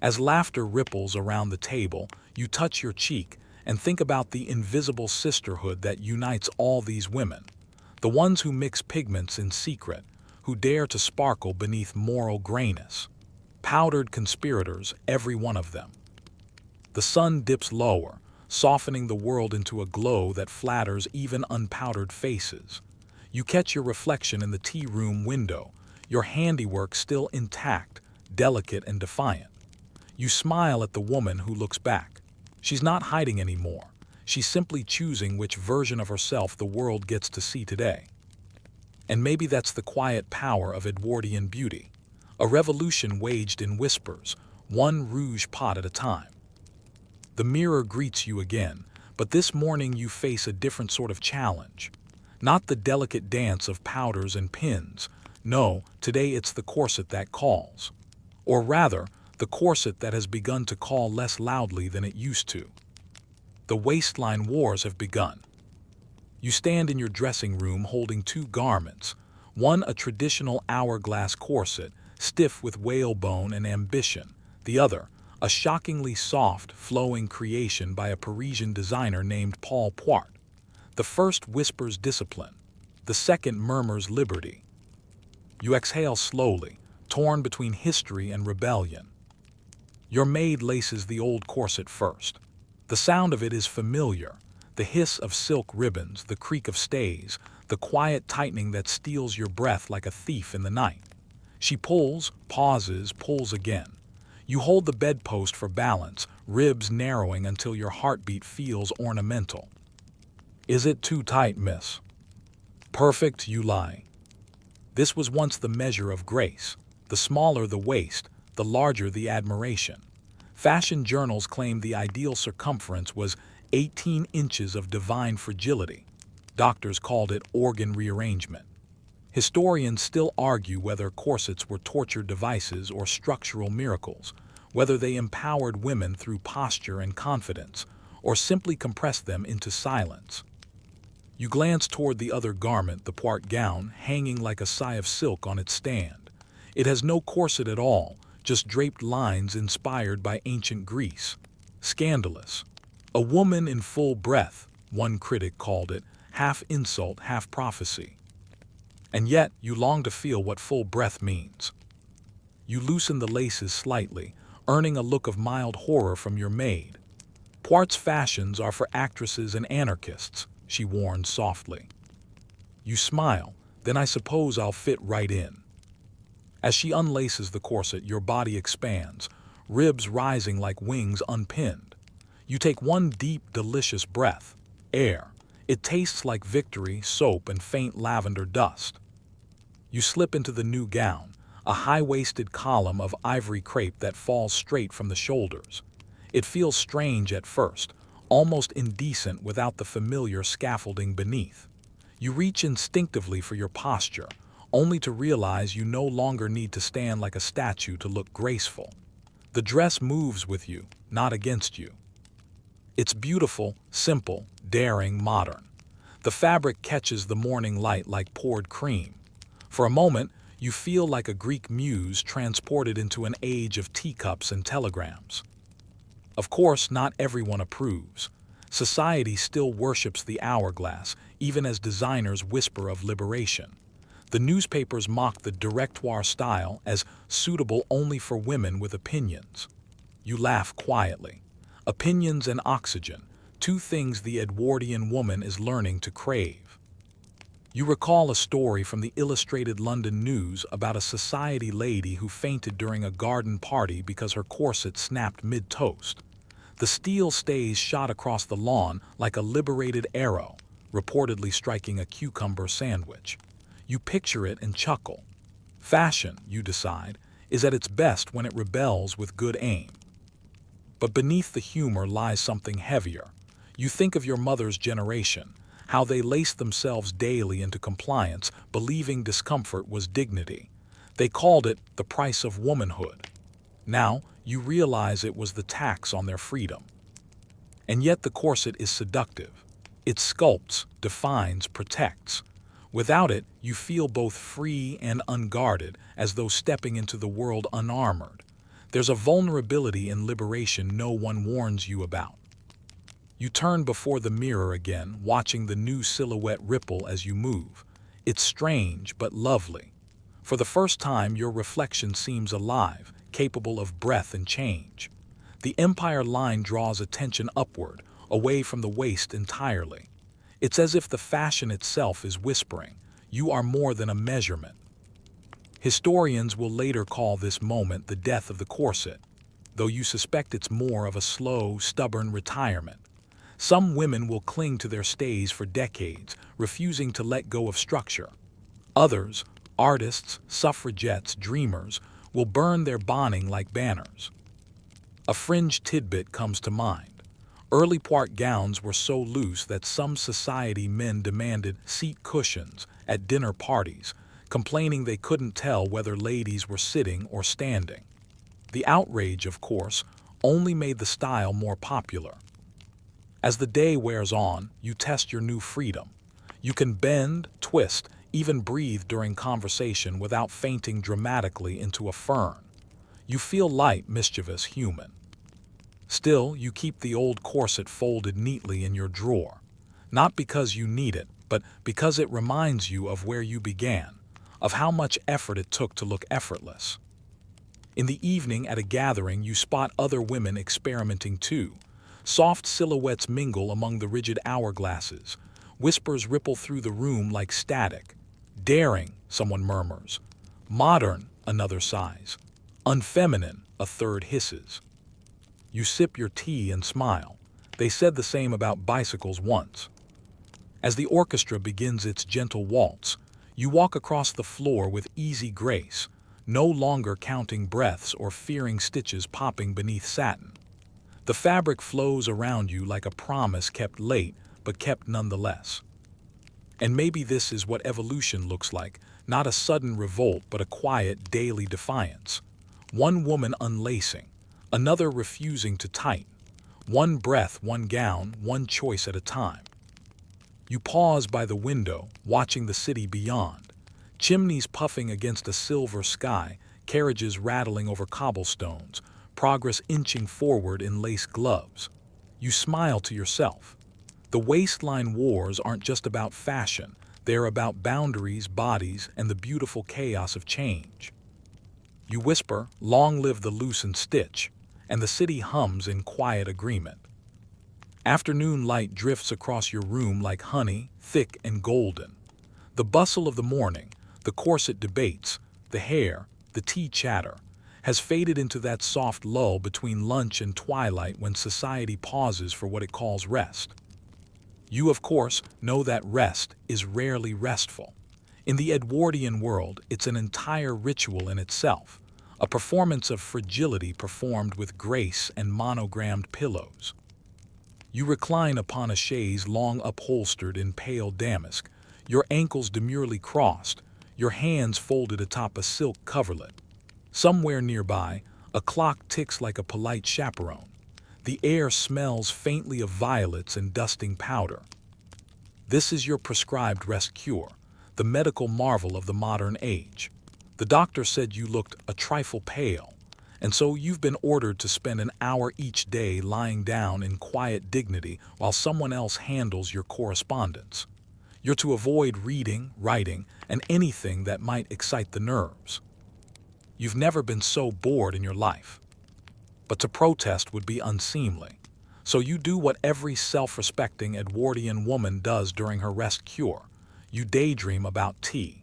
As laughter ripples around the table, you touch your cheek and think about the invisible sisterhood that unites all these women. The ones who mix pigments in secret, who dare to sparkle beneath moral grayness. Powdered conspirators, every one of them. The sun dips lower, softening the world into a glow that flatters even unpowdered faces. You catch your reflection in the tea room window, your handiwork still intact, delicate and defiant. You smile at the woman who looks back. She's not hiding anymore. She's simply choosing which version of herself the world gets to see today. And maybe that's the quiet power of Edwardian beauty. A revolution waged in whispers, one rouge pot at a time. The mirror greets you again, but this morning you face a different sort of challenge. Not the delicate dance of powders and pins. No, today it's the corset that calls. Or rather, the corset that has begun to call less loudly than it used to. The waistline wars have begun. You stand in your dressing room holding two garments, one a traditional hourglass corset, stiff with whalebone and ambition, the other, a shockingly soft, flowing creation by a Parisian designer named Paul Poiret. The first whispers discipline, the second murmurs liberty. You exhale slowly, torn between history and rebellion. Your maid laces the old corset first. The sound of it is familiar, the hiss of silk ribbons, the creak of stays, the quiet tightening that steals your breath like a thief in the night. She pulls, pauses, pulls again. You hold the bedpost for balance, ribs narrowing until your heartbeat feels ornamental. Is it too tight, miss? Perfect, you lie. This was once the measure of grace. The smaller the waist, the larger the admiration. Fashion journals claimed the ideal circumference was 18 inches of divine fragility. Doctors called it organ rearrangement. Historians still argue whether corsets were torture devices or structural miracles, whether they empowered women through posture and confidence, or simply compressed them into silence. You glance toward the other garment, the Poiret gown, hanging like a sigh of silk on its stand. It has no corset at all, just draped lines inspired by ancient Greece. Scandalous. A woman in full breath, one critic called it, half insult, half prophecy. And yet you long to feel what full breath means. You loosen the laces slightly, earning a look of mild horror from your maid. Poiret's fashions are for actresses and anarchists, she warned softly. You smile, then I suppose I'll fit right in. As she unlaces the corset, your body expands, ribs rising like wings unpinned. You take one deep, delicious breath. Air. It tastes like victory, soap, and faint lavender dust. You slip into the new gown, a high-waisted column of ivory crepe that falls straight from the shoulders. It feels strange at first, almost indecent without the familiar scaffolding beneath. You reach instinctively for your posture, only to realize you no longer need to stand like a statue to look graceful. The dress moves with you, not against you. It's beautiful, simple, daring, modern. The fabric catches the morning light like poured cream. For a moment, you feel like a Greek muse transported into an age of teacups and telegrams. Of course, not everyone approves. Society still worships the hourglass, even as designers whisper of liberation. The newspapers mock the directoire style as suitable only for women with opinions. You laugh quietly. Opinions and oxygen, two things the Edwardian woman is learning to crave. You recall a story from the Illustrated London News about a society lady who fainted during a garden party because her corset snapped mid-toast. The steel stays shot across the lawn like a liberated arrow, reportedly striking a cucumber sandwich. You picture it and chuckle. Fashion, you decide, is at its best when it rebels with good aim. But beneath the humor lies something heavier. You think of your mother's generation, how they laced themselves daily into compliance, believing discomfort was dignity. They called it the price of womanhood. Now, you realize it was the tax on their freedom. And yet the corset is seductive. It sculpts, defines, protects. Without it, you feel both free and unguarded, as though stepping into the world unarmored. There's a vulnerability in liberation no one warns you about. You turn before the mirror again, watching the new silhouette ripple as you move. It's strange but lovely. For the first time, your reflection seems alive, capable of breath and change. The empire line draws attention upward, away from the waist entirely. It's as if the fashion itself is whispering, "You are more than a measurement." Historians will later call this moment the death of the corset, though you suspect it's more of a slow, stubborn retirement. Some women will cling to their stays for decades, refusing to let go of structure. Others, artists, suffragettes, dreamers, will burn their bonning like banners. A fringe tidbit comes to mind. Early Poiret gowns were so loose that some society men demanded seat cushions at dinner parties, complaining they couldn't tell whether ladies were sitting or standing. The outrage, of course, only made the style more popular. As the day wears on, you test your new freedom. You can bend, twist, even breathe during conversation without fainting dramatically into a fern. You feel light, mischievous, human. Still, you keep the old corset folded neatly in your drawer. Not because you need it, but because it reminds you of where you began, of how much effort it took to look effortless. In the evening at a gathering, you spot other women experimenting too. Soft silhouettes mingle among the rigid hourglasses. Whispers ripple through the room like static. Daring, someone murmurs. Modern, another sighs. Unfeminine, a third hisses. You sip your tea and smile. They said the same about bicycles once. As the orchestra begins its gentle waltz, you walk across the floor with easy grace, no longer counting breaths or fearing stitches popping beneath satin. The fabric flows around you like a promise kept late, but kept nonetheless. And maybe this is what evolution looks like, not a sudden revolt, but a quiet, daily defiance. One woman unlacing, another refusing to tighten. One breath, one gown, one choice at a time. You pause by the window, watching the city beyond. Chimneys puffing against a silver sky, carriages rattling over cobblestones, progress inching forward in lace gloves. You smile to yourself. The waistline wars aren't just about fashion, they're about boundaries, bodies, and the beautiful chaos of change. You whisper, "Long live the loosened stitch," and the city hums in quiet agreement. Afternoon light drifts across your room like honey, thick and golden. The bustle of the morning, the corset debates, the hair, the tea chatter, has faded into that soft lull between lunch and twilight when society pauses for what it calls rest. You, of course, know that rest is rarely restful. In the Edwardian world, it's an entire ritual in itself, a performance of fragility performed with grace and monogrammed pillows. You recline upon a chaise long upholstered in pale damask, your ankles demurely crossed, your hands folded atop a silk coverlet. Somewhere nearby, a clock ticks like a polite chaperone. The air smells faintly of violets and dusting powder. This is your prescribed rest cure, the medical marvel of the modern age. The doctor said you looked a trifle pale, and so you've been ordered to spend an hour each day lying down in quiet dignity while someone else handles your correspondence. You're to avoid reading, writing, and anything that might excite the nerves. You've never been so bored in your life. But to protest would be unseemly. So you do what every self-respecting Edwardian woman does during her rest cure. You daydream about tea.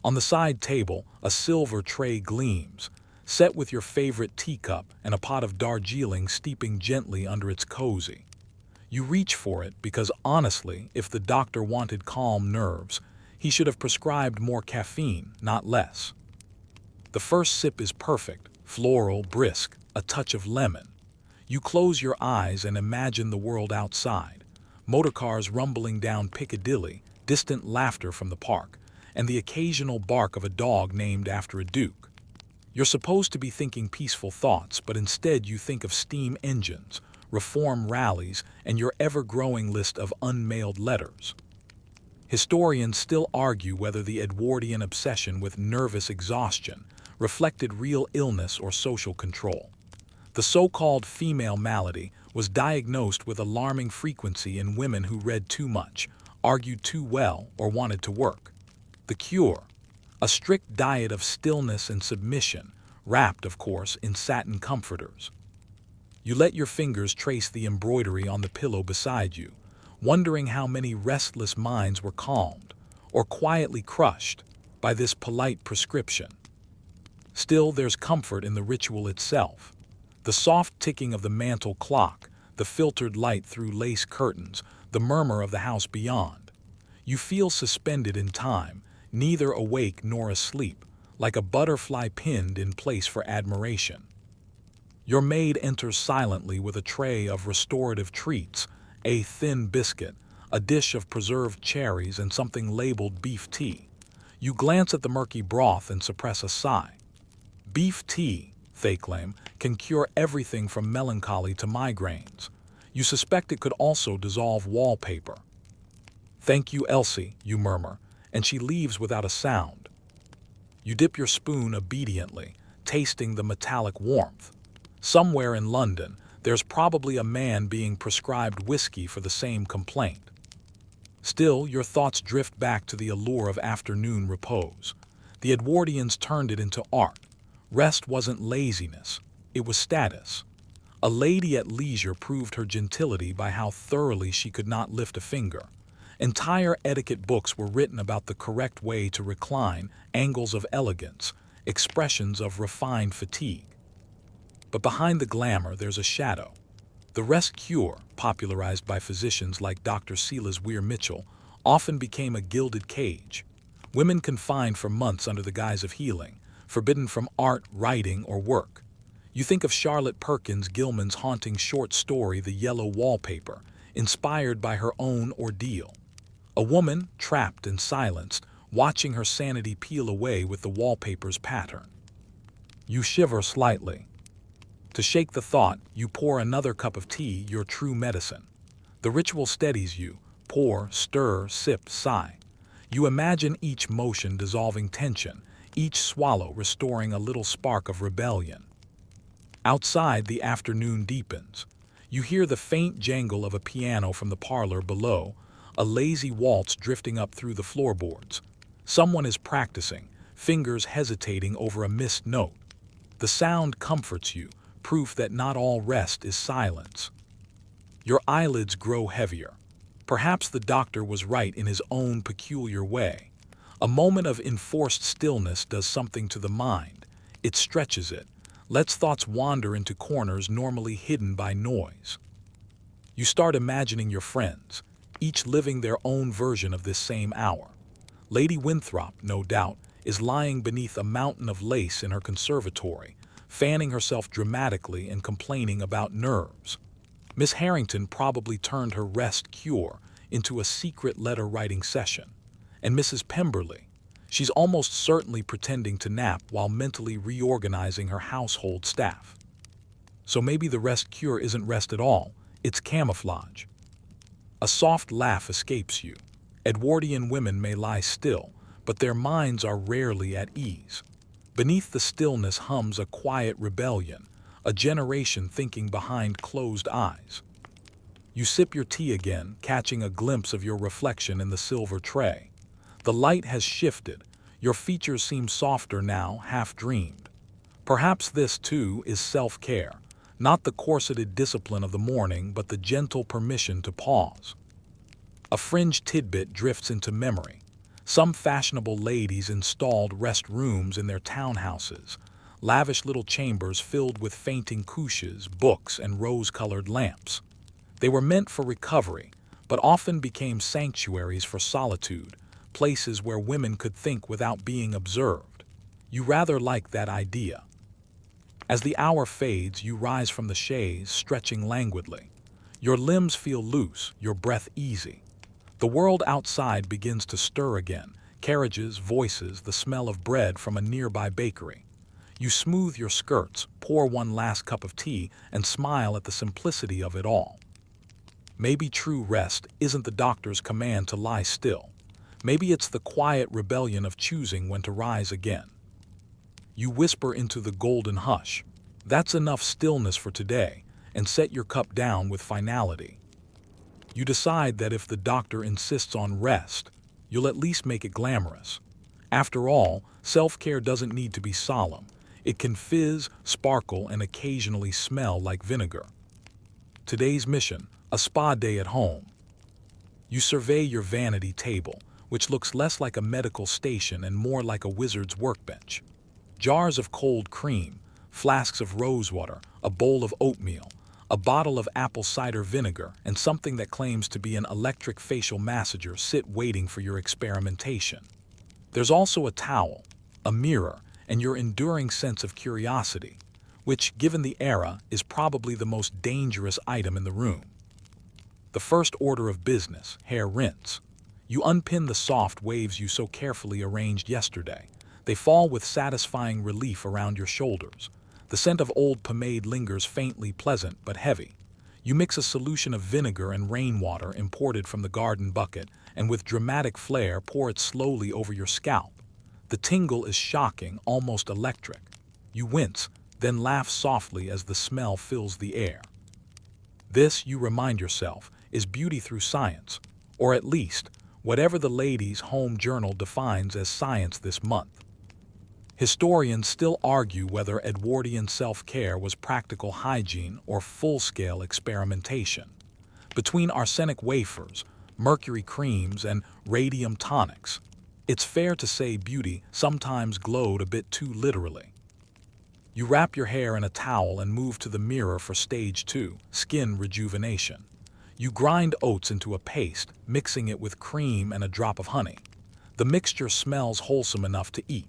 On the side table, a silver tray gleams, set with your favorite teacup and a pot of Darjeeling steeping gently under its cozy. You reach for it because honestly, if the doctor wanted calm nerves, he should have prescribed more caffeine, not less. The first sip is perfect, floral, brisk, a touch of lemon. You close your eyes and imagine the world outside. Motorcars rumbling down Piccadilly, distant laughter from the park, and the occasional bark of a dog named after a duke. You're supposed to be thinking peaceful thoughts, but instead you think of steam engines, reform rallies, and your ever-growing list of unmailed letters. Historians still argue whether the Edwardian obsession with nervous exhaustion reflected real illness or social control. The so-called female malady was diagnosed with alarming frequency in women who read too much, argued too well, or wanted to work. The cure? A strict diet of stillness and submission, wrapped, of course, in satin comforters. You let your fingers trace the embroidery on the pillow beside you, wondering how many restless minds were calmed, or quietly crushed, by this polite prescription. Still, there's comfort in the ritual itself. The soft ticking of the mantel clock, the filtered light through lace curtains, the murmur of the house beyond. You feel suspended in time, neither awake nor asleep, like a butterfly pinned in place for admiration. Your maid enters silently with a tray of restorative treats, a thin biscuit, a dish of preserved cherries, and something labeled beef tea. You glance at the murky broth and suppress a sigh. Beef tea, they claim, can cure everything from melancholy to migraines. You suspect it could also dissolve wallpaper. "Thank you, Elsie," you murmur, and she leaves without a sound. You dip your spoon obediently, tasting the metallic warmth. Somewhere in London, there's probably a man being prescribed whiskey for the same complaint. Still, your thoughts drift back to the allure of afternoon repose. The Edwardians turned it into art. Rest wasn't laziness, it was status. A lady at leisure proved her gentility by how thoroughly she could not lift a finger. Entire etiquette books were written about the correct way to recline, angles of elegance, expressions of refined fatigue. But behind the glamour, there's a shadow. The rest cure, popularized by physicians like Dr. Silas Weir Mitchell, often became a gilded cage. Women confined for months under the guise of healing, forbidden from art, writing, or work. You think of Charlotte Perkins Gilman's haunting short story, The Yellow Wallpaper, inspired by her own ordeal. A woman, trapped and silenced, watching her sanity peel away with the wallpaper's pattern. You shiver slightly. To shake the thought, you pour another cup of tea, your true medicine. The ritual steadies you. Pour, stir, sip, sigh. You imagine each motion dissolving tension, each swallow restoring a little spark of rebellion. Outside, the afternoon deepens. You hear the faint jangle of a piano from the parlor below, a lazy waltz drifting up through the floorboards. Someone is practicing, fingers hesitating over a missed note. The sound comforts you, proof that not all rest is silence. Your eyelids grow heavier. Perhaps the doctor was right in his own peculiar way. A moment of enforced stillness does something to the mind. It stretches it, lets thoughts wander into corners normally hidden by noise. You start imagining your friends, each living their own version of this same hour. Lady Winthrop, no doubt, is lying beneath a mountain of lace in her conservatory, fanning herself dramatically and complaining about nerves. Miss Harrington probably turned her rest cure into a secret letter-writing session. And Mrs. Pemberley, she's almost certainly pretending to nap while mentally reorganizing her household staff. So maybe the rest cure isn't rest at all, it's camouflage. A soft laugh escapes you. Edwardian women may lie still, but their minds are rarely at ease. Beneath the stillness hums a quiet rebellion, a generation thinking behind closed eyes. You sip your tea again, catching a glimpse of your reflection in the silver tray. The light has shifted. Your features seem softer now, half-dreamed. Perhaps this, too, is self-care, not the corseted discipline of the morning, but the gentle permission to pause. A fringe tidbit drifts into memory. Some fashionable ladies installed rest rooms in their townhouses, lavish little chambers filled with fainting couches, books, and rose-colored lamps. They were meant for recovery, but often became sanctuaries for solitude, places where women could think without being observed. You rather like that idea. As the hour fades, you rise from the chaise, stretching languidly. Your limbs feel loose, your breath easy. The world outside begins to stir again, carriages, voices, the smell of bread from a nearby bakery. You smooth your skirts, pour one last cup of tea, and smile at the simplicity of it all. Maybe true rest isn't the doctor's command to lie still. Maybe it's the quiet rebellion of choosing when to rise again. You whisper into the golden hush. That's enough stillness for today, and set your cup down with finality. You decide that if the doctor insists on rest, you'll at least make it glamorous. After all, self-care doesn't need to be solemn. It can fizz, sparkle, and occasionally smell like vinegar. Today's mission, a spa day at home. You survey your vanity table, which looks less like a medical station and more like a wizard's workbench. Jars of cold cream, flasks of rosewater, a bowl of oatmeal, a bottle of apple cider vinegar, and something that claims to be an electric facial massager sit waiting for your experimentation. There's also a towel, a mirror, and your enduring sense of curiosity, which, given the era, is probably the most dangerous item in the room. The first order of business, hair rinse. You unpin the soft waves you so carefully arranged yesterday. They fall with satisfying relief around your shoulders. The scent of old pomade lingers faintly pleasant but heavy. You mix a solution of vinegar and rainwater imported from the garden bucket, and with dramatic flair pour it slowly over your scalp. The tingle is shocking, almost electric. You wince, then laugh softly as the smell fills the air. This, you remind yourself, is beauty through science, or at least, whatever the ladies' home journal defines as science this month. Historians still argue whether Edwardian self-care was practical hygiene or full-scale experimentation. Between arsenic wafers, mercury creams, and radium tonics, it's fair to say beauty sometimes glowed a bit too literally. You wrap your hair in a towel and move to the mirror for stage 2, skin rejuvenation. You grind oats into a paste, mixing it with cream and a drop of honey. The mixture smells wholesome enough to eat.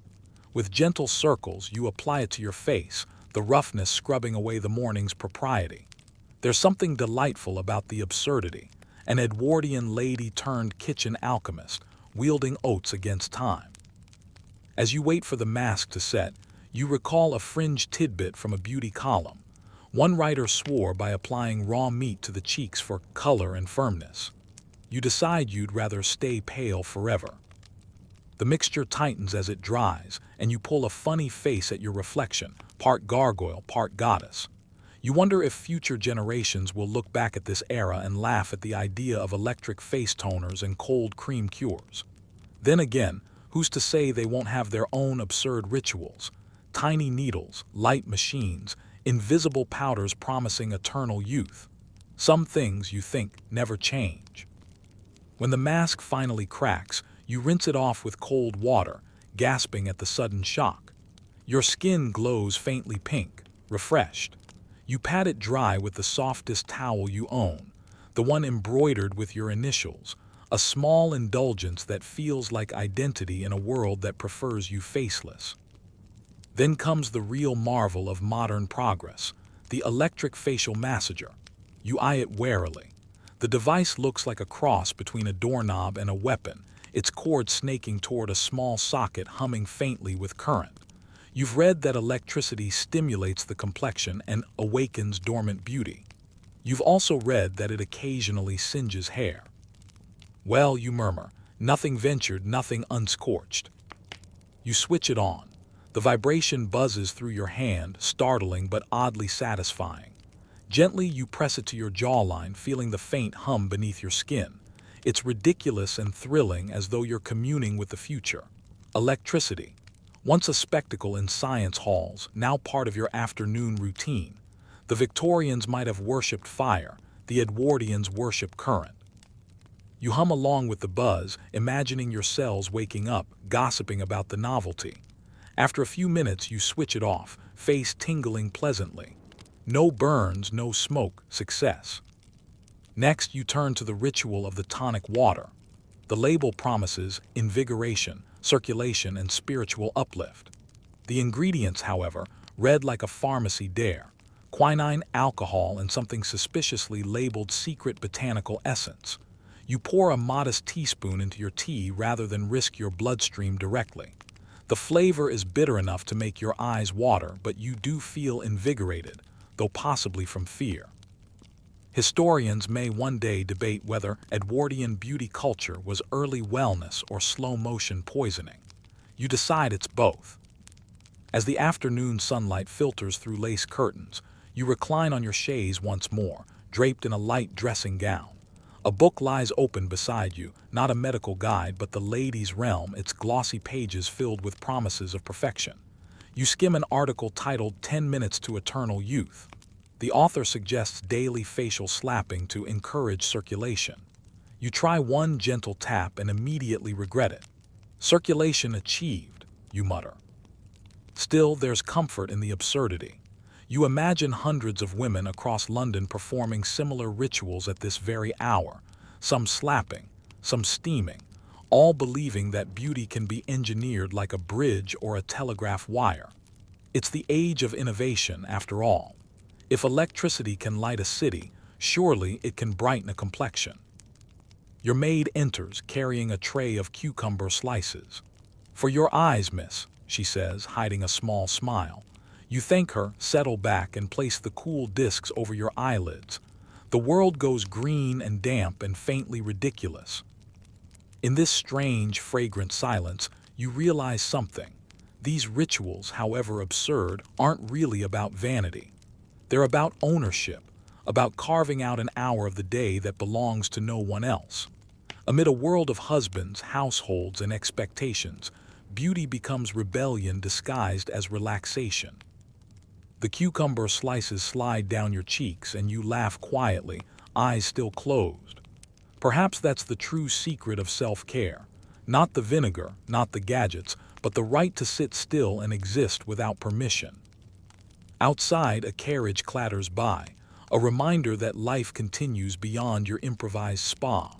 With gentle circles, you apply it to your face, the roughness scrubbing away the morning's propriety. There's something delightful about the absurdity. An Edwardian lady turned kitchen alchemist, wielding oats against time. As you wait for the mask to set, you recall a fringe tidbit from a beauty column. One writer swore by applying raw meat to the cheeks for color and firmness. You decide you'd rather stay pale forever. The mixture tightens as it dries, and you pull a funny face at your reflection, part gargoyle, part goddess. You wonder if future generations will look back at this era and laugh at the idea of electric face toners and cold cream cures. Then again, who's to say they won't have their own absurd rituals? Tiny needles, light machines, invisible powders promising eternal youth. Some things, you think, never change. When the mask finally cracks, you rinse it off with cold water, gasping at the sudden shock. Your skin glows faintly pink, refreshed. You pat it dry with the softest towel you own, the one embroidered with your initials, a small indulgence that feels like identity in a world that prefers you faceless. Then comes the real marvel of modern progress, the electric facial massager. You eye it warily. The device looks like a cross between a doorknob and a weapon, its cord snaking toward a small socket humming faintly with current. You've read that electricity stimulates the complexion and awakens dormant beauty. You've also read that it occasionally singes hair. Well, you murmur, nothing ventured, nothing unscorched. You switch it on. The vibration buzzes through your hand, startling but oddly satisfying. Gently, you press it to your jawline, feeling the faint hum beneath your skin. It's ridiculous and thrilling, as though you're communing with the future. Electricity, once a spectacle in science halls, now part of your afternoon routine. The Victorians might have worshipped fire, the Edwardians worship current. You hum along with the buzz, imagining your cells waking up, gossiping about the novelty. After a few minutes, you switch it off, face tingling pleasantly. No burns, no smoke, success. Next, you turn to the ritual of the tonic water. The label promises invigoration, circulation, and spiritual uplift. The ingredients, however, read like a pharmacy dare: quinine, alcohol, and something suspiciously labeled secret botanical essence. You pour a modest teaspoon into your tea rather than risk your bloodstream directly. The flavor is bitter enough to make your eyes water, but you do feel invigorated, though possibly from fear. Historians may one day debate whether Edwardian beauty culture was early wellness or slow-motion poisoning. You decide it's both. As the afternoon sunlight filters through lace curtains, you recline on your chaise once more, draped in a light dressing gown. A book lies open beside you, not a medical guide, but the lady's realm, its glossy pages filled with promises of perfection. You skim an article titled 10 Minutes to Eternal Youth. The author suggests daily facial slapping to encourage circulation. You try one gentle tap and immediately regret it. Circulation achieved, you mutter. Still, there's comfort in the absurdity. You imagine hundreds of women across London performing similar rituals at this very hour, some slapping, some steaming, all believing that beauty can be engineered like a bridge or a telegraph wire. It's the age of innovation, after all. If electricity can light a city, surely it can brighten a complexion. Your maid enters, carrying a tray of cucumber slices. "For your eyes, miss," she says, hiding a small smile. You thank her, settle back, and place the cool discs over your eyelids. The The world goes green and damp and faintly ridiculous. In this strange, fragrant silence, you realize something. These rituals, however absurd, aren't really about vanity. They're about ownership, about carving out an hour of the day that belongs to no one else. Amid a world of husbands, households, and expectations, beauty becomes rebellion disguised as relaxation. The cucumber slices slide down your cheeks and you laugh quietly, eyes still closed. Perhaps that's the true secret of self-care. Not the vinegar, not the gadgets, but the right to sit still and exist without permission. Outside, a carriage clatters by, a reminder that life continues beyond your improvised spa.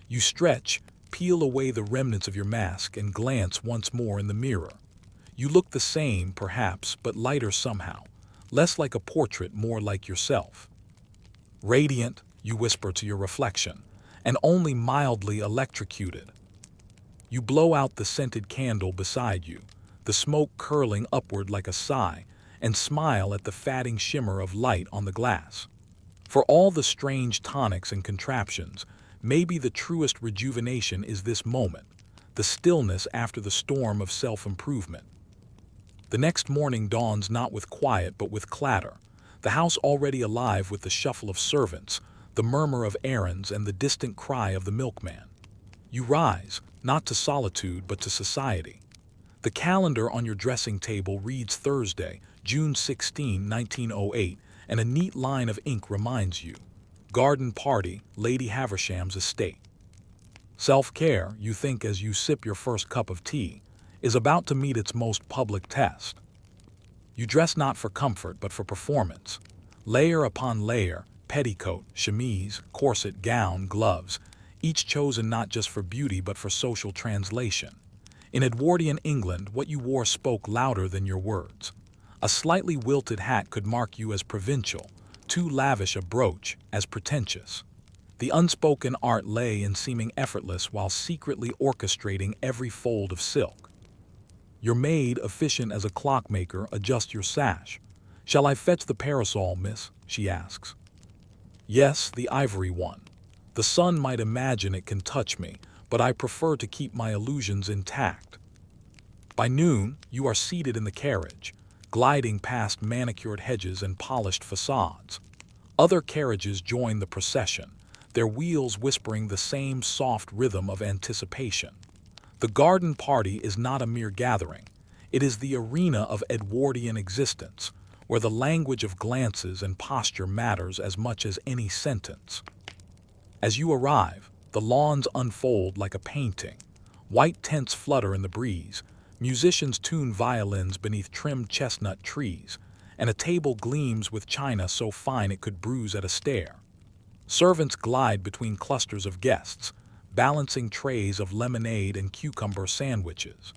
You stretch, peel away the remnants of your mask, and glance once more in the mirror. You look the same, perhaps, but lighter somehow. Less like a portrait, more like yourself. Radiant, you whisper to your reflection, and only mildly electrocuted. You blow out the scented candle beside you, the smoke curling upward like a sigh, and smile at the fatting shimmer of light on the glass. For all the strange tonics and contraptions, maybe the truest rejuvenation is this moment, the stillness after the storm of self-improvement. The next morning dawns not with quiet but with clatter, the house already alive with the shuffle of servants, the murmur of errands, and the distant cry of the milkman. You rise, not to solitude but to society. The calendar on your dressing table reads Thursday, June 16, 1908, and a neat line of ink reminds you. Garden party, Lady Haversham's estate. Self-care, you think as you sip your first cup of tea, is about to meet its most public test. You dress not for comfort but for performance. Layer upon layer, petticoat, chemise, corset, gown, gloves, each chosen not just for beauty but for social translation. In Edwardian England, what you wore spoke louder than your words. A slightly wilted hat could mark you as provincial, too lavish a brooch as pretentious. The unspoken art lay in seeming effortless while secretly orchestrating every fold of silk. Your maid, efficient as a clockmaker, adjusts your sash. "Shall I fetch the parasol, miss?" she asks. "Yes, the ivory one. The sun might imagine it can touch me, but I prefer to keep my illusions intact." By noon, you are seated in the carriage, gliding past manicured hedges and polished facades. Other carriages join the procession, their wheels whispering the same soft rhythm of anticipation. The garden party is not a mere gathering. It is the arena of Edwardian existence, where the language of glances and posture matters as much as any sentence. As you arrive, the lawns unfold like a painting. White tents flutter in the breeze, musicians tune violins beneath trimmed chestnut trees, and a table gleams with china so fine it could bruise at a stare. Servants glide between clusters of guests, balancing trays of lemonade and cucumber sandwiches.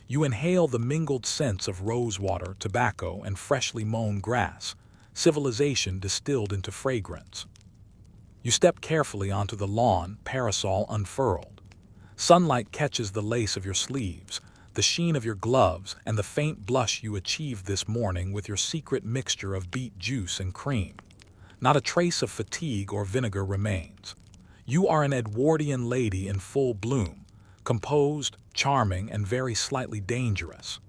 You inhale the mingled scents of rosewater, tobacco, and freshly mown grass, civilization distilled into fragrance. You step carefully onto the lawn, parasol unfurled. Sunlight catches the lace of your sleeves, the sheen of your gloves, and the faint blush you achieved this morning with your secret mixture of beet juice and cream. Not a trace of fatigue or vinegar remains. You are an Edwardian lady in full bloom, composed, charming, and very slightly dangerous.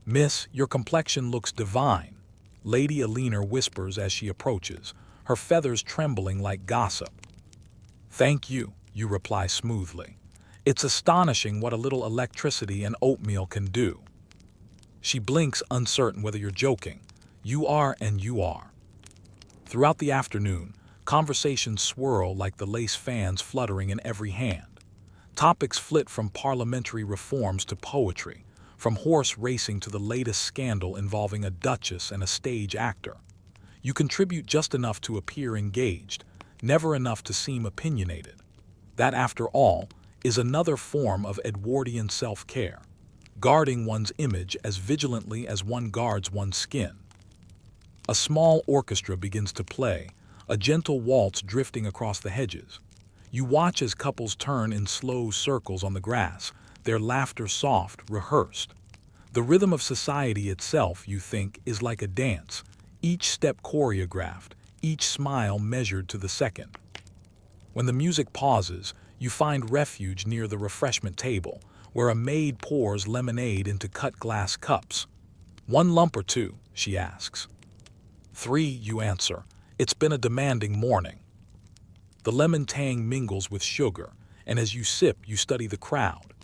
"Miss, your complexion looks divine," Lady Eleanor whispers as she approaches, her feathers trembling like gossip. "Thank you," you reply smoothly. "It's astonishing what a little electricity and oatmeal can do." She blinks, uncertain whether you're joking. You are, and you are. Throughout the afternoon, conversations swirl like the lace fans fluttering in every hand. Topics flit from parliamentary reforms to poetry, from horse racing to the latest scandal involving a duchess and a stage actor. You contribute just enough to appear engaged, never enough to seem opinionated. That, after all, is another form of Edwardian self-care, guarding one's image as vigilantly as one guards one's skin. A small orchestra begins to play, a gentle waltz drifting across the hedges. You watch as couples turn in slow circles on the grass, their laughter soft, rehearsed. The rhythm of society itself, you think, is like a dance, each step choreographed, each smile measured to the second. When the music pauses, you find refuge near the refreshment table, where a maid pours lemonade into cut glass cups. "One lump or two?" she asks. "Three," you answer. "It's been a demanding morning." The lemon tang mingles with sugar, and as you sip, you study the crowd.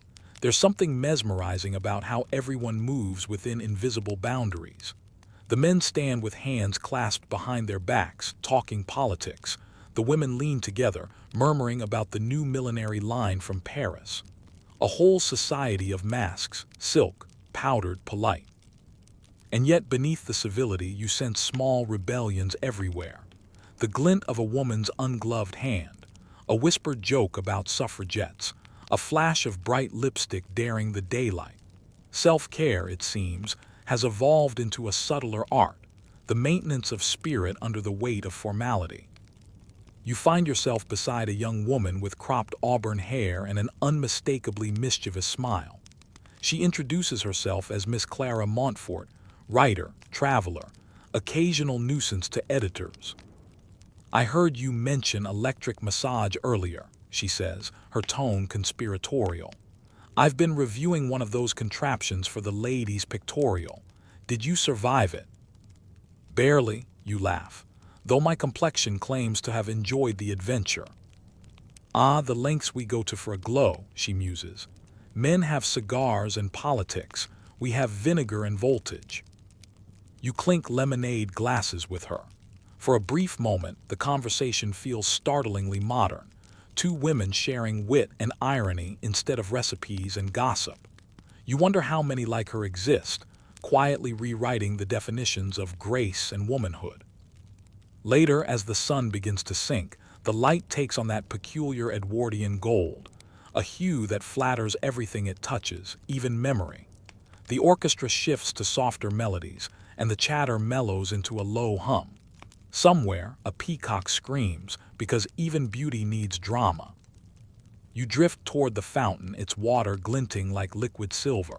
There's something mesmerizing about how everyone moves within invisible boundaries. The men stand with hands clasped behind their backs, talking politics. The women lean together, murmuring about the new millinery line from Paris. A whole society of masks, silk, powdered, polite. And yet beneath the civility you sense small rebellions everywhere. The glint of a woman's ungloved hand, a whispered joke about suffragettes, a flash of bright lipstick daring the daylight. Self-care, it seems, has evolved into a subtler art, the maintenance of spirit under the weight of formality. You find yourself beside a young woman with cropped auburn hair and an unmistakably mischievous smile. She introduces herself as Miss Clara Montfort, writer, traveler, occasional nuisance to editors. "I heard you mention electric massage earlier," she says, her tone conspiratorial. "I've been reviewing one of those contraptions for the ladies' pictorial. Did you survive it?" "Barely," you laugh, though my complexion claims to have enjoyed the adventure. "Ah, the lengths we go to for a glow," she muses. "Men have cigars and politics, we have vinegar and voltage." You clink lemonade glasses with her. For a brief moment, the conversation feels startlingly modern. Two women sharing wit and irony instead of recipes and gossip. You wonder how many like her exist, quietly rewriting the definitions of grace and womanhood. Later, as the sun begins to sink, the light takes on that peculiar Edwardian gold, a hue that flatters everything it touches, even memory. The orchestra shifts to softer melodies, and the chatter mellows into a low hum. Somewhere, a peacock screams, because even beauty needs drama. You drift toward the fountain, its water glinting like liquid silver.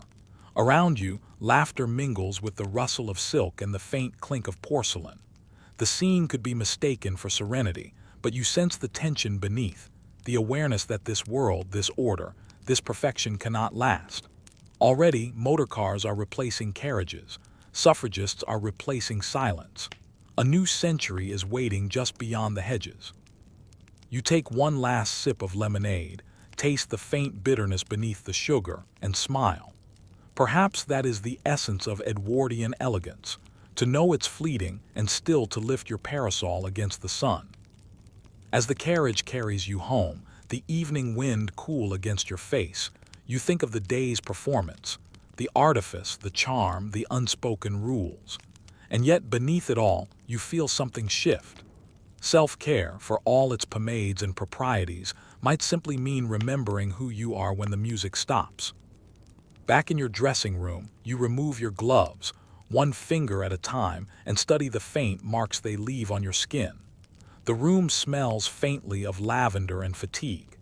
Around you, laughter mingles with the rustle of silk and the faint clink of porcelain. The scene could be mistaken for serenity, but you sense the tension beneath, the awareness that this world, this order, this perfection cannot last. Already, motorcars are replacing carriages. Suffragists are replacing silence. A new century is waiting just beyond the hedges. You take one last sip of lemonade, taste the faint bitterness beneath the sugar, and smile. Perhaps that is the essence of Edwardian elegance, to know it's fleeting and still to lift your parasol against the sun. As the carriage carries you home, the evening wind cool against your face, you think of the day's performance, the artifice, the charm, the unspoken rules. And yet beneath it all, you feel something shift. Self-care, for all its pomades and proprieties, might simply mean remembering who you are when the music stops. Back in your dressing room, you remove your gloves, one finger at a time, and study the faint marks they leave on your skin. The room smells faintly of lavender and fatigue.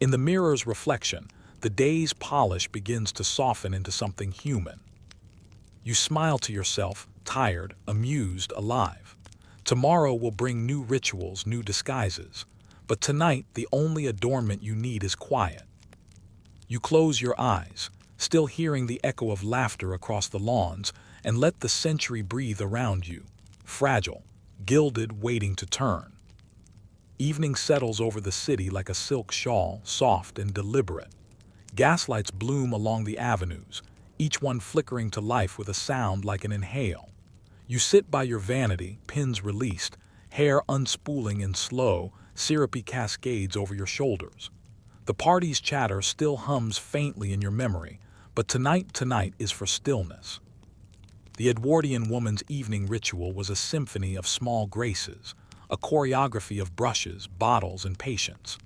In the mirror's reflection, the day's polish begins to soften into something human. You smile to yourself, tired, amused, alive. Tomorrow will bring new rituals, new disguises. But tonight, the only adornment you need is quiet. You close your eyes, still hearing the echo of laughter across the lawns, and let the century breathe around you, fragile, gilded, waiting to turn. Evening settles over the city like a silk shawl, soft and deliberate. Gaslights bloom along the avenues, each one flickering to life with a sound like an inhale. You sit by your vanity, pins released, hair unspooling in slow, syrupy cascades over your shoulders. The party's chatter still hums faintly in your memory, but tonight is for stillness. The Edwardian woman's evening ritual was a symphony of small graces, a choreography of brushes, bottles, and patience.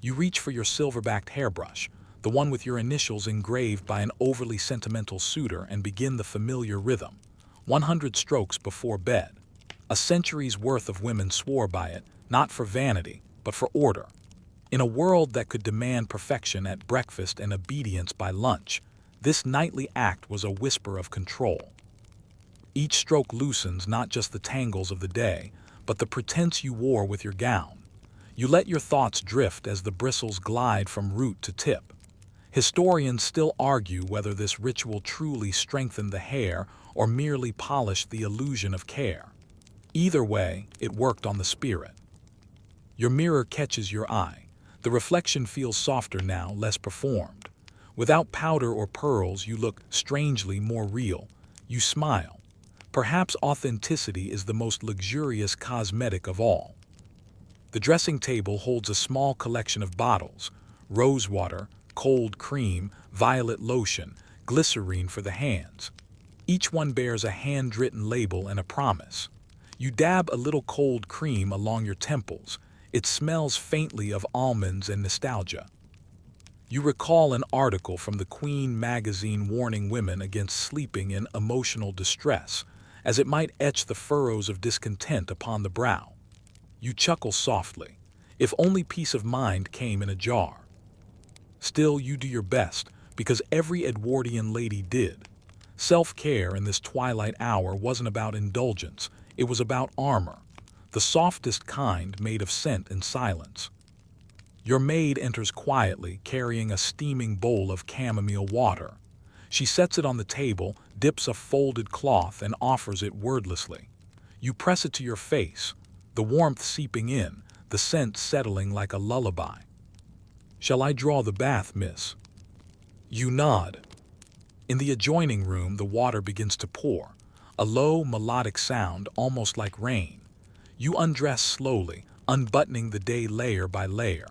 You reach for your silver-backed hairbrush, the one with your initials engraved by an overly sentimental suitor, and begin the familiar rhythm. 100 strokes before bed. A century's worth of women swore by it, not for vanity, but for order. In a world that could demand perfection at breakfast and obedience by lunch, this nightly act was a whisper of control. Each stroke loosens not just the tangles of the day, but the pretense you wore with your gown. You let your thoughts drift as the bristles glide from root to tip. Historians still argue whether this ritual truly strengthened the hair or merely polished the illusion of care. Either way, it worked on the spirit. Your mirror catches your eye. The reflection feels softer now, less performed. Without powder or pearls, you look strangely more real. You smile. Perhaps authenticity is the most luxurious cosmetic of all. The dressing table holds a small collection of bottles: rose water, cold cream, violet lotion, glycerine for the hands. Each one bears a handwritten label and a promise. You dab a little cold cream along your temples. It smells faintly of almonds and nostalgia. You recall an article from the Queen magazine warning women against sleeping in emotional distress, as it might etch the furrows of discontent upon the brow. You chuckle softly. If only peace of mind came in a jar. Still, you do your best, because every Edwardian lady did. Self-care in this twilight hour wasn't about indulgence, it was about armor, the softest kind made of scent and silence. Your maid enters quietly, carrying a steaming bowl of chamomile water. She sets it on the table, dips a folded cloth, and offers it wordlessly. You press it to your face, the warmth seeping in, the scent settling like a lullaby. "Shall I draw the bath, miss?" You nod. In the adjoining room, the water begins to pour, a low, melodic sound, almost like rain. You undress slowly, unbuttoning the day layer by layer.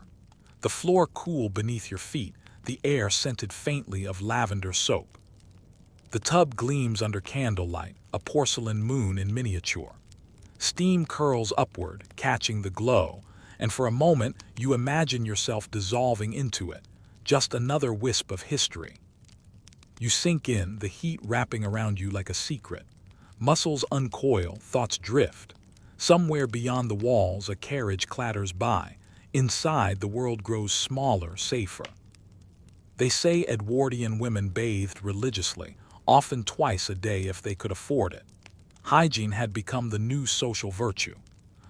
The floor cool beneath your feet, the air scented faintly of lavender soap. The tub gleams under candlelight, a porcelain moon in miniature. Steam curls upward, catching the glow, and for a moment you imagine yourself dissolving into it, just another wisp of history. You sink in, the heat wrapping around you like a secret. Muscles uncoil, thoughts drift. Somewhere beyond the walls, a carriage clatters by. Inside, the world grows smaller, safer. They say Edwardian women bathed religiously, often twice a day if they could afford it. Hygiene had become the new social virtue.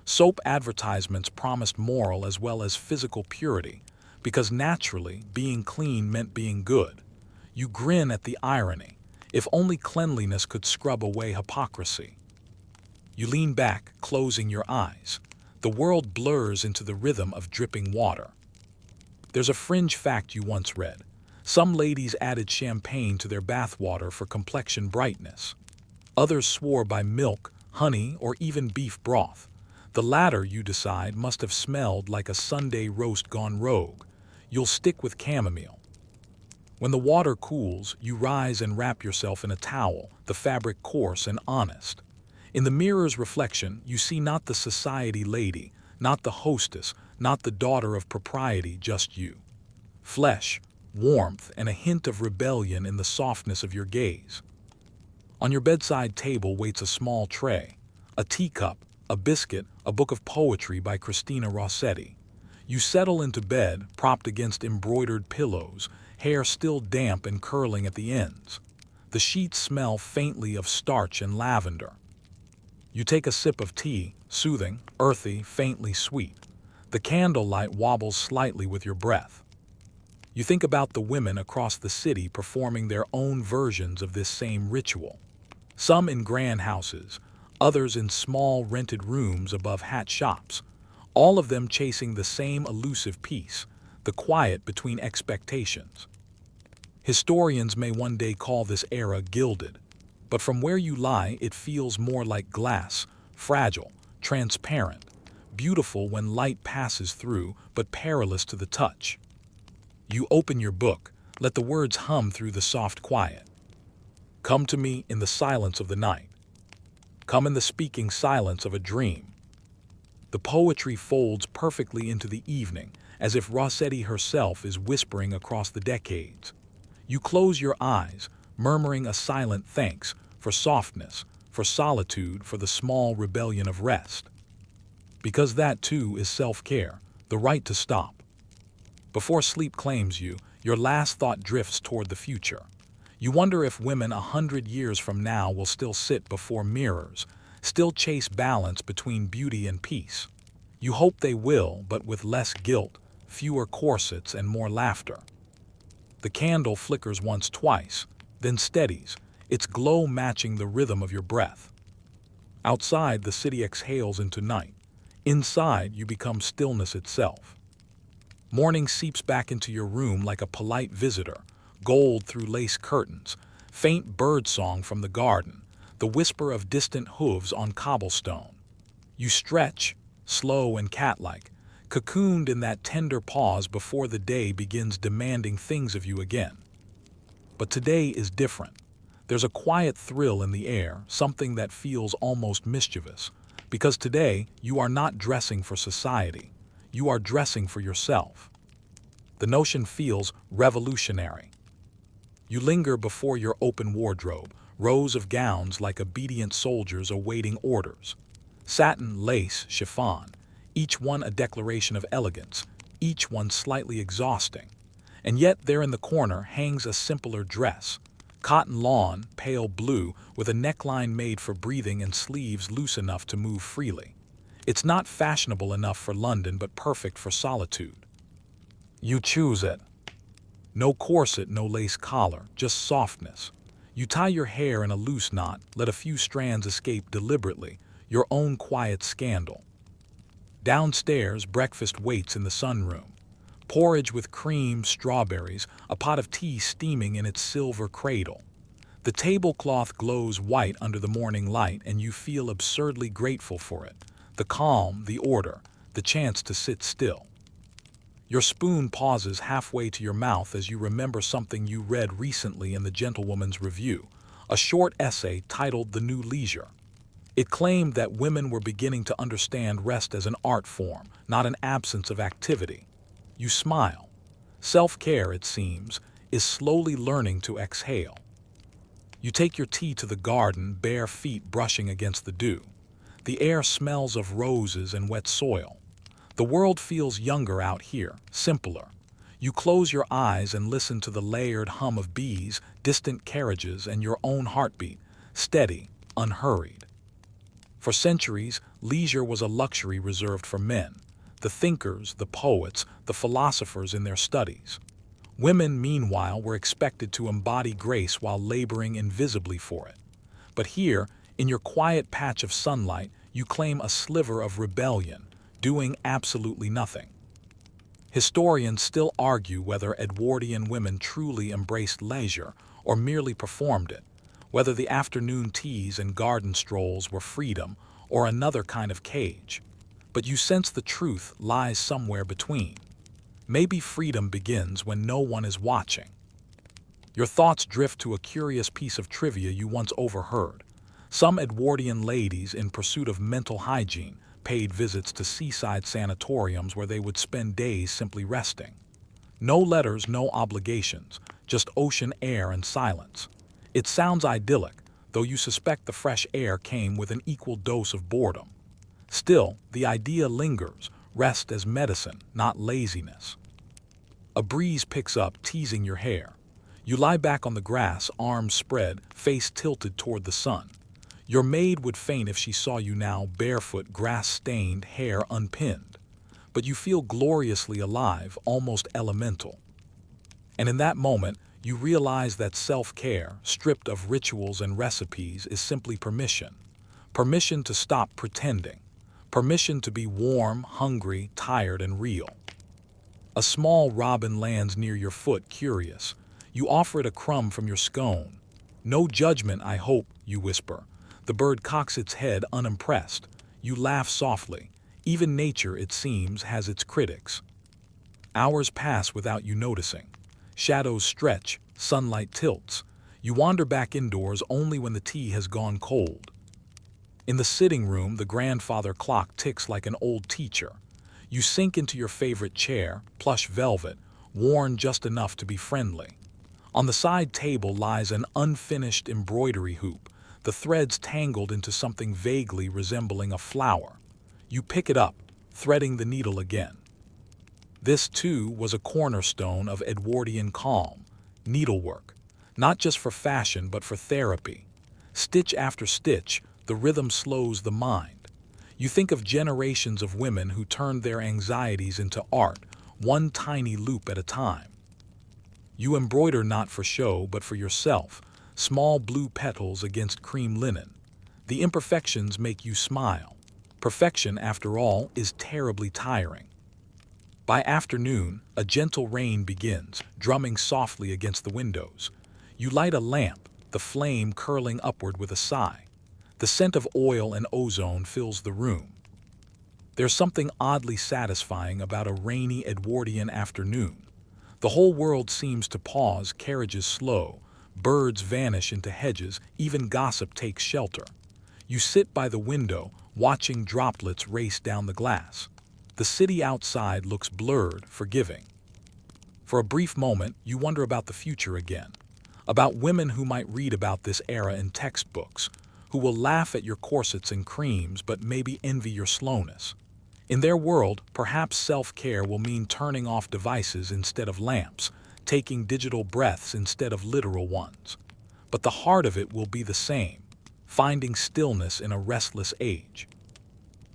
Soap advertisements promised moral as well as physical purity, because naturally, being clean meant being good. You grin at the irony. If only cleanliness could scrub away hypocrisy. You lean back, closing your eyes. The world blurs into the rhythm of dripping water. There's a fringe fact you once read. Some ladies added champagne to their bathwater for complexion brightness. Others swore by milk, honey, or even beef broth. The latter, you decide, must have smelled like a Sunday roast gone rogue. You'll stick with chamomile. When the water cools, you rise and wrap yourself in a towel, the fabric coarse and honest. In the mirror's reflection, you see not the society lady, not the hostess, not the daughter of propriety, just you. Flesh, warmth, and a hint of rebellion in the softness of your gaze. On your bedside table waits a small tray, a teacup, a biscuit, a book of poetry by Christina Rossetti. You settle into bed, propped against embroidered pillows, hair still damp and curling at the ends. The sheets smell faintly of starch and lavender. You take a sip of tea, soothing, earthy, faintly sweet. The candlelight wobbles slightly with your breath. You think about the women across the city performing their own versions of this same ritual. Some in grand houses, others in small rented rooms above hat shops, all of them chasing the same elusive peace, the quiet between expectations. Historians may one day call this era gilded, but from where you lie it feels more like glass, fragile, transparent, beautiful when light passes through, but perilous to the touch. You open your book, let the words hum through the soft quiet. Come to me in the silence of the night. Come in the speaking silence of a dream. The poetry folds perfectly into the evening, as if Rossetti herself is whispering across the decades. You close your eyes, murmuring a silent thanks for softness, for solitude, for the small rebellion of rest. Because that too is self-care, the right to stop. Before sleep claims you, your last thought drifts toward the future. You wonder if women 100 years from now will still sit before mirrors, still chase balance between beauty and peace. You hope they will, but with less guilt, fewer corsets, and more laughter. The candle flickers once, twice, then steadies, its glow matching the rhythm of your breath. Outside, the city exhales into night. Inside, you become stillness itself. Morning seeps back into your room like a polite visitor, gold through lace curtains, faint birdsong from the garden, the whisper of distant hooves on cobblestone. You stretch, slow and cat-like, cocooned in that tender pause before the day begins demanding things of you again. But today is different. There's a quiet thrill in the air, something that feels almost mischievous, because today you are not dressing for society. You are dressing for yourself. The notion feels revolutionary. You linger before your open wardrobe, rows of gowns like obedient soldiers awaiting orders. Satin, lace, chiffon, each one a declaration of elegance, each one slightly exhausting. And yet there in the corner hangs a simpler dress. Cotton lawn, pale blue, with a neckline made for breathing and sleeves loose enough to move freely. It's not fashionable enough for London, but perfect for solitude. You choose it. No corset, no lace collar, just softness. You tie your hair in a loose knot, let a few strands escape deliberately, your own quiet scandal. Downstairs, breakfast waits in the sunroom. Porridge with cream, strawberries, a pot of tea steaming in its silver cradle. The tablecloth glows white under the morning light, and you feel absurdly grateful for it. The calm, the order, the chance to sit still. Your spoon pauses halfway to your mouth as you remember something you read recently in the Gentlewoman's Review, a short essay titled The New Leisure. It claimed that women were beginning to understand rest as an art form, not an absence of activity. You smile. Self-care, it seems, is slowly learning to exhale. You take your tea to the garden, bare feet brushing against the dew. The air smells of roses and wet soil. The world feels younger out here, simpler. You close your eyes and listen to the layered hum of bees, distant carriages, and your own heartbeat, steady, unhurried. For centuries, leisure was a luxury reserved for men. The thinkers, the poets, the philosophers in their studies. Women, meanwhile, were expected to embody grace while laboring invisibly for it. But here, in your quiet patch of sunlight, you claim a sliver of rebellion, doing absolutely nothing. Historians still argue whether Edwardian women truly embraced leisure or merely performed it, whether the afternoon teas and garden strolls were freedom or another kind of cage. But you sense the truth lies somewhere between. Maybe freedom begins when no one is watching. Your thoughts drift to a curious piece of trivia you once overheard. Some Edwardian ladies, in pursuit of mental hygiene, paid visits to seaside sanatoriums where they would spend days simply resting. No letters, no obligations, just ocean air and silence. It sounds idyllic, though you suspect the fresh air came with an equal dose of boredom. Still, the idea lingers, rest as medicine, not laziness. A breeze picks up, teasing your hair. You lie back on the grass, arms spread, face tilted toward the sun. Your maid would faint if she saw you now, barefoot, grass-stained, hair unpinned. But you feel gloriously alive, almost elemental. And in that moment, you realize that self-care, stripped of rituals and recipes, is simply permission. Permission to stop pretending. Permission to be warm, hungry, tired, and real. A small robin lands near your foot, curious. You offer it a crumb from your scone. No judgment, I hope, you whisper. The bird cocks its head, unimpressed. You laugh softly. Even nature, it seems, has its critics. Hours pass without you noticing. Shadows stretch, sunlight tilts. You wander back indoors only when the tea has gone cold. In the sitting room, the grandfather clock ticks like an old teacher. You sink into your favorite chair, plush velvet, worn just enough to be friendly. On the side table lies an unfinished embroidery hoop, the threads tangled into something vaguely resembling a flower. You pick it up, threading the needle again. This, too, was a cornerstone of Edwardian calm, needlework, not just for fashion but for therapy. Stitch after stitch, The rhythm slows the mind. You think of generations of women who turned their anxieties into art, one tiny loop at a time. You embroider not for show but for yourself, small blue petals against cream linen. The imperfections make you smile. Perfection, after all, is terribly tiring. By afternoon, a gentle rain begins, drumming softly against the windows. You light a lamp, the flame curling upward with a sigh. The scent of oil and ozone fills the room. There's something oddly satisfying about a rainy Edwardian afternoon. The whole world seems to pause, carriages slow, birds vanish into hedges, even gossip takes shelter. You sit by the window, watching droplets race down the glass. The city outside looks blurred, forgiving. For a brief moment, you wonder about the future again, about women who might read about this era in textbooks, who will laugh at your corsets and creams but maybe envy your slowness. In their world, perhaps self-care will mean turning off devices instead of lamps, taking digital breaths instead of literal ones. But the heart of it will be the same, finding stillness in a restless age.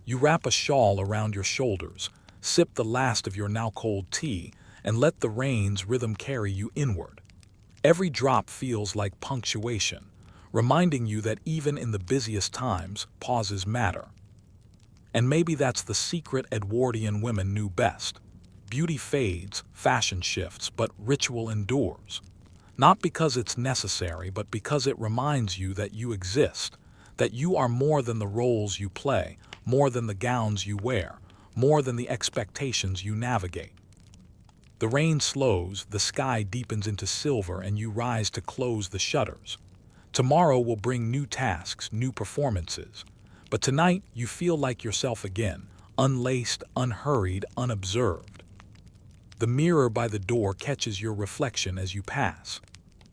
You wrap a shawl around your shoulders, sip the last of your now cold tea, and let the rain's rhythm carry you inward. Every drop feels like punctuation, reminding you that even in the busiest times, pauses matter. And maybe that's the secret Edwardian women knew best. Beauty fades, fashion shifts, but ritual endures. Not because it's necessary, but because it reminds you that you exist, that you are more than the roles you play, more than the gowns you wear, more than the expectations you navigate. The rain slows, the sky deepens into silver, and you rise to close the shutters. Tomorrow will bring new tasks, new performances. But tonight, you feel like yourself again, unlaced, unhurried, unobserved. The mirror by the door catches your reflection as you pass.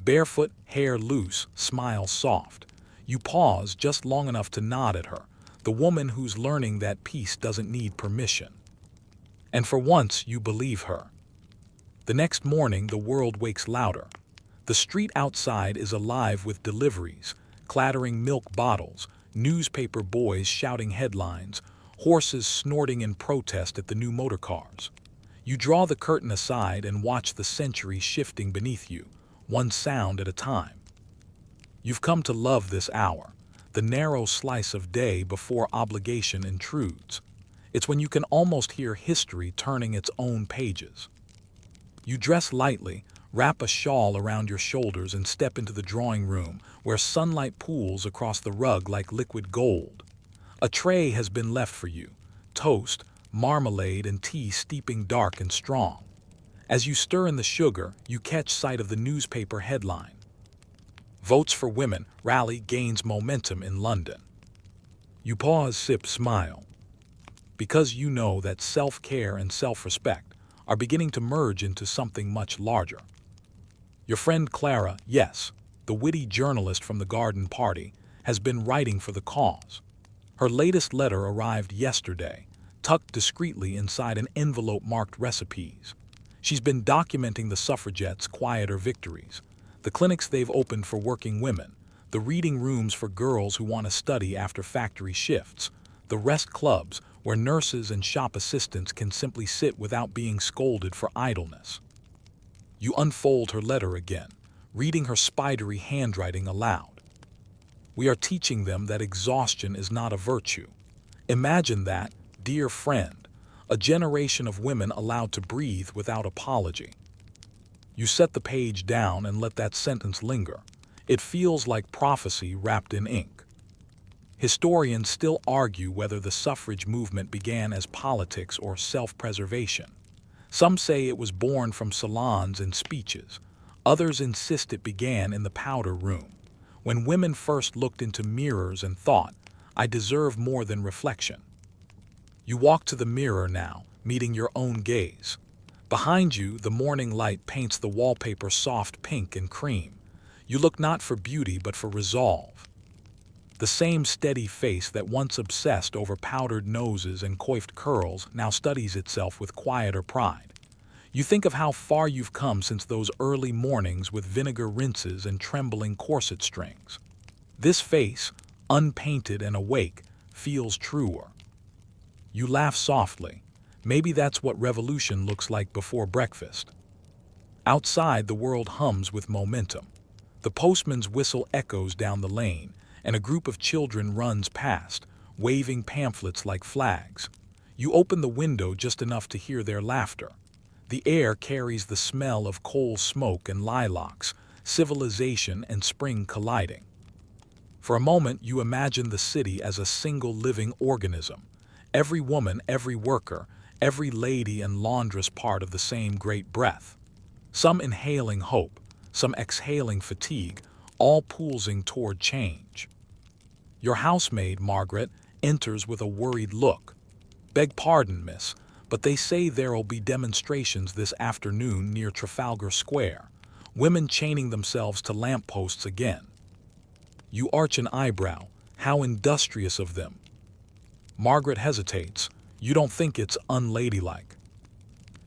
Barefoot, hair loose, smile soft. You pause just long enough to nod at her, the woman who's learning that peace doesn't need permission. And for once, you believe her. The next morning, the world wakes louder. The street outside is alive with deliveries, clattering milk bottles, newspaper boys shouting headlines, horses snorting in protest at the new motor cars. You draw the curtain aside and watch the centuries shifting beneath you, one sound at a time. You've come to love this hour, the narrow slice of day before obligation intrudes. It's when you can almost hear history turning its own pages. You dress lightly, wrap a shawl around your shoulders, and step into the drawing room, where sunlight pools across the rug like liquid gold. A tray has been left for you, toast, marmalade, and tea steeping dark and strong. As you stir in the sugar, you catch sight of the newspaper headline. Votes for Women, Rally Gains Momentum in London. You pause, sip, smile. Because you know that self-care and self-respect are beginning to merge into something much larger. Your friend Clara, yes, the witty journalist from the garden party, has been writing for the cause. Her latest letter arrived yesterday, tucked discreetly inside an envelope marked recipes. She's been documenting the suffragettes' quieter victories, the clinics they've opened for working women, the reading rooms for girls who want to study after factory shifts, the rest clubs where nurses and shop assistants can simply sit without being scolded for idleness. You unfold her letter again, reading her spidery handwriting aloud. We are teaching them that exhaustion is not a virtue. Imagine that, dear friend, a generation of women allowed to breathe without apology. You set the page down and let that sentence linger. It feels like prophecy wrapped in ink. Historians still argue whether the suffrage movement began as politics or self-preservation. Some say it was born from salons and speeches. Others insist it began in the powder room, when women first looked into mirrors and thought, "I deserve more than reflection." You walk to the mirror now, meeting your own gaze. Behind you, the morning light paints the wallpaper soft pink and cream. You look not for beauty but for resolve. The same steady face that once obsessed over powdered noses and coiffed curls now studies itself with quieter pride. You think of how far you've come since those early mornings with vinegar rinses and trembling corset strings. This face, unpainted and awake, feels truer. You laugh softly. Maybe that's what revolution looks like before breakfast. Outside, the world hums with momentum. The postman's whistle echoes down the lane, and a group of children runs past, waving pamphlets like flags. You open the window just enough to hear their laughter. The air carries the smell of coal smoke and lilacs, civilization and spring colliding. For a moment, you imagine the city as a single living organism. Every woman, every worker, every lady and laundress part of the same great breath. Some inhaling hope, some exhaling fatigue, all pulsing toward change. Your housemaid, Margaret, enters with a worried look. "Beg pardon, miss, but they say there'll be demonstrations this afternoon near Trafalgar Square. Women chaining themselves to lampposts again." You arch an eyebrow. How industrious of them. Margaret hesitates. You don't think it's unladylike.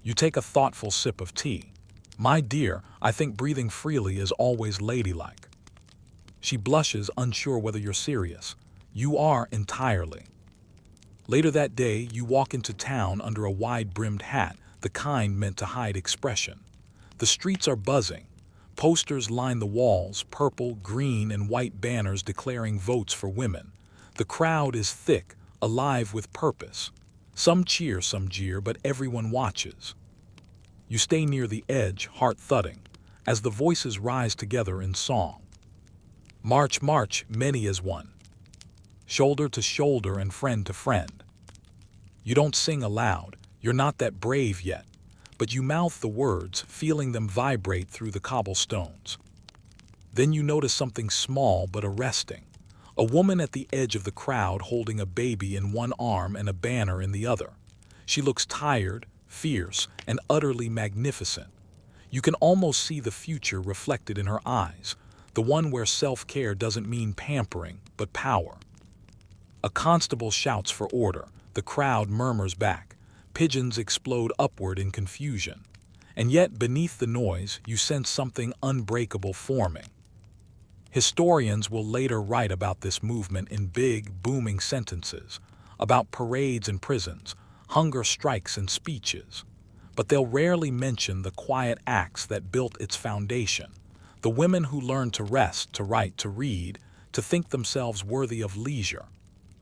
You take a thoughtful sip of tea. "My dear, I think breathing freely is always ladylike." She blushes, unsure whether you're serious. You are entirely. Later that day, you walk into town under a wide-brimmed hat, the kind meant to hide expression. The streets are buzzing. Posters line the walls, purple, green, and white banners declaring votes for women. The crowd is thick, alive with purpose. Some cheer, some jeer, but everyone watches. You stay near the edge, heart thudding, as the voices rise together in song. March, march, many as one. Shoulder to shoulder and friend to friend. You don't sing aloud, you're not that brave yet, but you mouth the words, feeling them vibrate through the cobblestones. Then you notice something small but arresting. A woman at the edge of the crowd holding a baby in one arm and a banner in the other. She looks tired, fierce, and utterly magnificent. You can almost see the future reflected in her eyes, the one where self-care doesn't mean pampering, but power. A constable shouts for order. The crowd murmurs back. Pigeons explode upward in confusion. And yet, beneath the noise, you sense something unbreakable forming. Historians will later write about this movement in big, booming sentences, about parades and prisons, hunger strikes and speeches. But they'll rarely mention the quiet acts that built its foundation, the women who learned to rest, to write, to read, to think themselves worthy of leisure,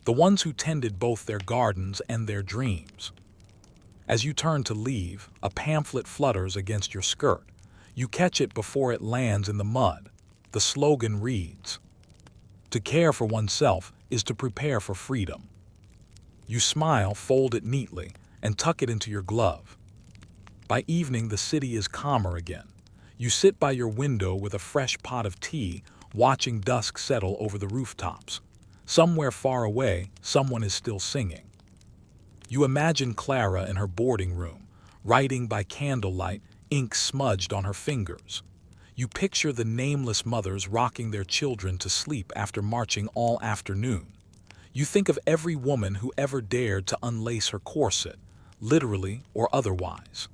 the ones who tended both their gardens and their dreams. As you turn to leave, a pamphlet flutters against your skirt. You catch it before it lands in the mud. The slogan reads, "To care for oneself is to prepare for freedom." You smile, fold it neatly, and tuck it into your glove. By evening, the city is calmer again. You sit by your window with a fresh pot of tea, watching dusk settle over the rooftops. Somewhere far away, someone is still singing. You imagine Clara in her boarding room, writing by candlelight, ink smudged on her fingers. You picture the nameless mothers rocking their children to sleep after marching all afternoon. You think of every woman who ever dared to unlace her corset, literally or otherwise.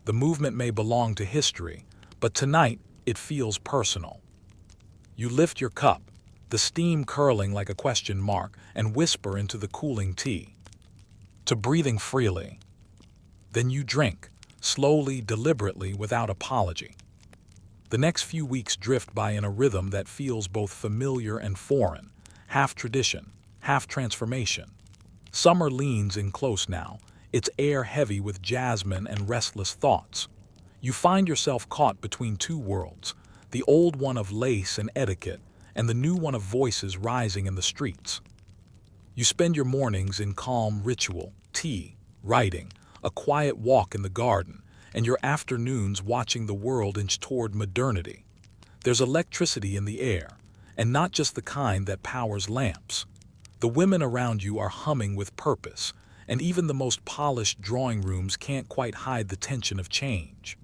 The movement may belong to history, but tonight it feels personal. You lift your cup, the steam curling like a question mark, and whisper into the cooling tea. "To breathing freely." Then you drink, slowly, deliberately, without apology. The next few weeks drift by in a rhythm that feels both familiar and foreign, half tradition, half transformation. Summer leans in close now, its air heavy with jasmine and restless thoughts. You find yourself caught between two worlds, the old one of lace and etiquette, and the new one of voices rising in the streets. You spend your mornings in calm ritual, tea, writing, a quiet walk in the garden, and your afternoons watching the world inch toward modernity. There's electricity in the air, and not just the kind that powers lamps. The women around you are humming with purpose, and even the most polished drawing rooms can't quite hide the tension of change.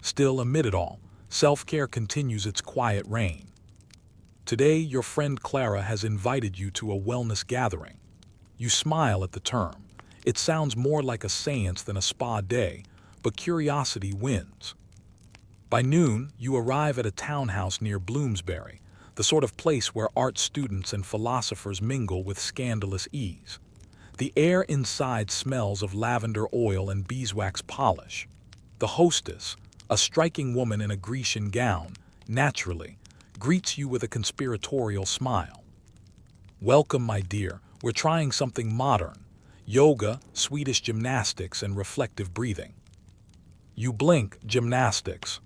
Still, amid it all, self-care continues its quiet reign. Today, your friend Clara has invited you to a wellness gathering. You smile at the term. It sounds more like a séance than a spa day, but curiosity wins. By noon, you arrive at a townhouse near Bloomsbury, the sort of place where art students and philosophers mingle with scandalous ease. The air inside smells of lavender oil and beeswax polish. The hostess, a striking woman in a Grecian gown, naturally, greets you with a conspiratorial smile. "Welcome, my dear. We're trying something modern. Yoga, Swedish gymnastics, and reflective breathing." You blink. "Gymnastics."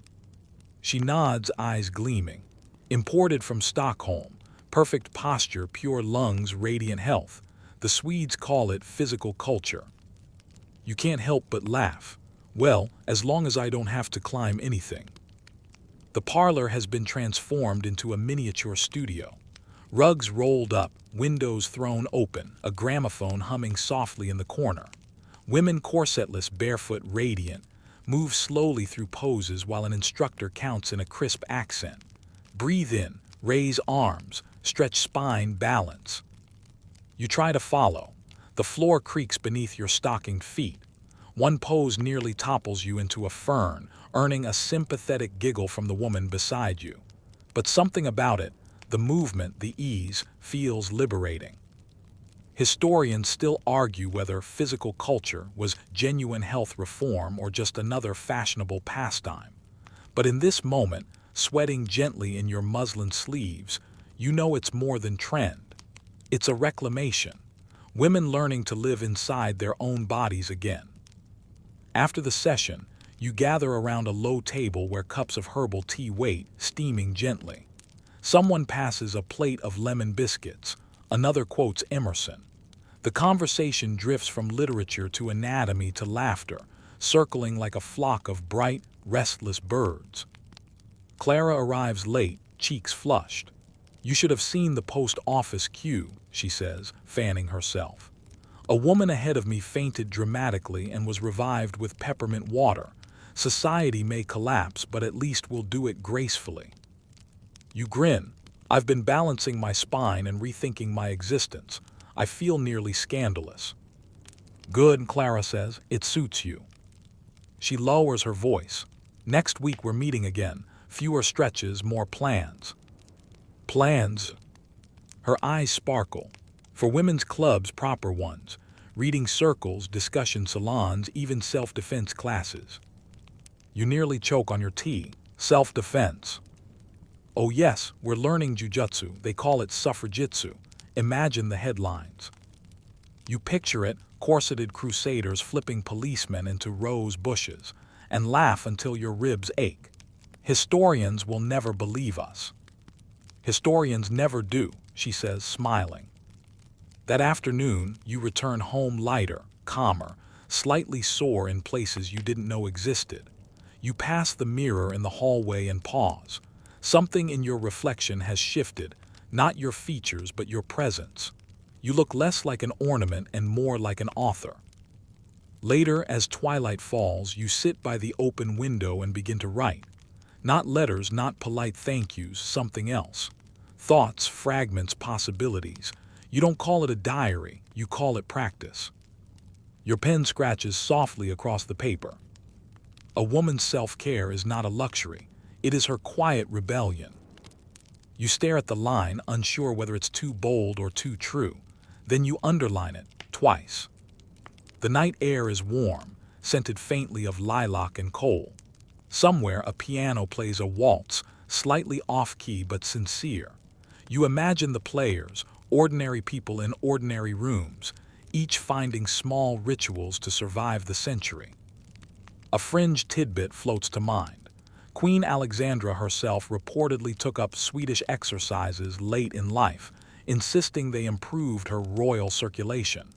She nods, eyes gleaming. "Imported from Stockholm. Perfect posture, pure lungs, radiant health. The Swedes call it physical culture." You can't help but laugh. "Well, as long as I don't have to climb anything." The parlor has been transformed into a miniature studio. Rugs rolled up, windows thrown open, a gramophone humming softly in the corner. Women corsetless, barefoot, radiant, move slowly through poses while an instructor counts in a crisp accent. Breathe in, raise arms, stretch spine, balance. You try to follow. The floor creaks beneath your stockinged feet. One pose nearly topples you into a fern, earning a sympathetic giggle from the woman beside you. But something about it, the movement, the ease, feels liberating. Historians still argue whether physical culture was genuine health reform or just another fashionable pastime. But in this moment, sweating gently in your muslin sleeves, you know it's more than trend. It's a reclamation. Women learning to live inside their own bodies again. After the session, you gather around a low table where cups of herbal tea wait, steaming gently. Someone passes a plate of lemon biscuits, another quotes Emerson. The conversation drifts from literature to anatomy to laughter, circling like a flock of bright, restless birds. Clara arrives late, cheeks flushed. "You should have seen the post-office queue," she says, fanning herself. "A woman ahead of me fainted dramatically and was revived with peppermint water. Society may collapse, but at least we'll do it gracefully." You grin. "I've been balancing my spine and rethinking my existence. I feel nearly scandalous." "Good," Clara says. "It suits you." She lowers her voice. "Next week we're meeting again. Fewer stretches, more plans." "Plans?" Her eyes sparkle. "For women's clubs, proper ones. Reading circles, discussion salons, even self-defense classes." You nearly choke on your tea. "Self-defense." "Oh yes, we're learning jujutsu. They call it suffragitsu. Imagine the headlines." You picture it, corseted crusaders flipping policemen into rose bushes, and laugh until your ribs ache. "Historians will never believe us." "Historians never do," she says, smiling. That afternoon, you return home lighter, calmer, slightly sore in places you didn't know existed. You pass the mirror in the hallway and pause. Something in your reflection has shifted, not your features but your presence. You look less like an ornament and more like an author. Later, as twilight falls, you sit by the open window and begin to write. Not letters, not polite thank yous, something else. Thoughts, fragments, possibilities. You don't call it a diary, you call it practice. Your pen scratches softly across the paper. A woman's self-care is not a luxury. It is her quiet rebellion. You stare at the line, unsure whether it's too bold or too true. Then you underline it, twice. The night air is warm, scented faintly of lilac and coal. Somewhere a piano plays a waltz, slightly off-key but sincere. You imagine the players, ordinary people in ordinary rooms, each finding small rituals to survive the century. A fringe tidbit floats to mind. Queen Alexandra herself reportedly took up Swedish exercises late in life, insisting they improved her royal circulation.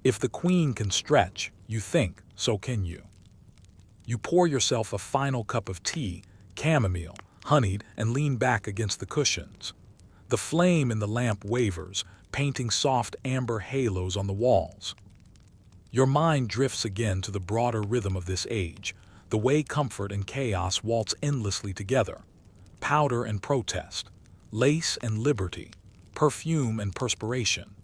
If the queen can stretch, you think, so can you. You pour yourself a final cup of tea, chamomile, honeyed, and lean back against the cushions. The flame in the lamp wavers, painting soft amber halos on the walls. Your mind drifts again to the broader rhythm of this age, the way comfort and chaos waltz endlessly together. Powder and protest, lace and liberty, perfume and perspiration.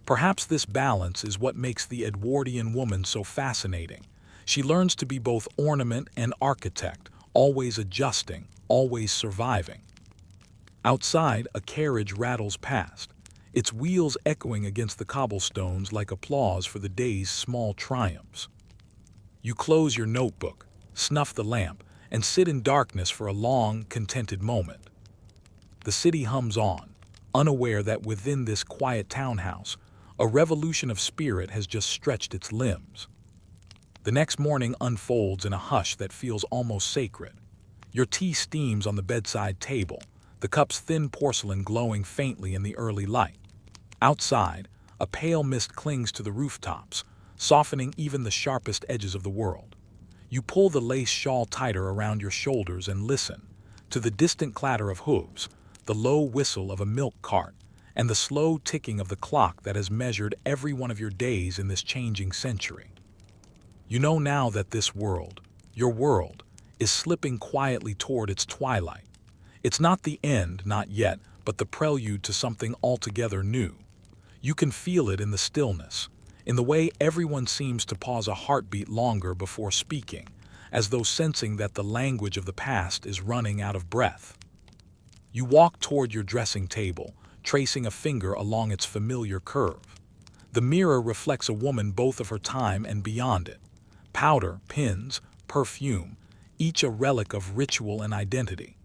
Perhaps this balance is what makes the Edwardian woman so fascinating. She learns to be both ornament and architect, always adjusting, always surviving. Outside, a carriage rattles past, its wheels echoing against the cobblestones like applause for the day's small triumphs. You close your notebook, snuff the lamp, and sit in darkness for a long, contented moment. The city hums on, unaware that within this quiet townhouse, a revolution of spirit has just stretched its limbs. The next morning unfolds in a hush that feels almost sacred. Your tea steams on the bedside table, the cup's thin porcelain glowing faintly in the early light. Outside, a pale mist clings to the rooftops, softening even the sharpest edges of the world. You pull the lace shawl tighter around your shoulders and listen to the distant clatter of hooves, the low whistle of a milk cart, and the slow ticking of the clock that has measured every one of your days in this changing century. You know now that this world, your world, is slipping quietly toward its twilight. It's not the end, not yet, but the prelude to something altogether new. You can feel it in the stillness, in the way everyone seems to pause a heartbeat longer before speaking, as though sensing that the language of the past is running out of breath. You walk toward your dressing table, tracing a finger along its familiar curve. The mirror reflects a woman both of her time and beyond it. Powder, pins, perfume, each a relic of ritual and identity.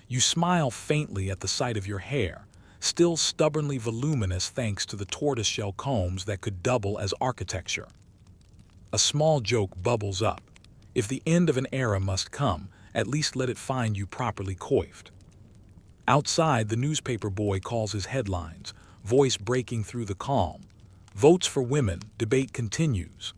You smile faintly at the sight of your hair, still stubbornly voluminous thanks to the tortoiseshell combs that could double as architecture. A small joke bubbles up. If the end of an era must come, at least let it find you properly coiffed. Outside, the newspaper boy calls his headlines, voice breaking through the calm. Votes for women, debate continues.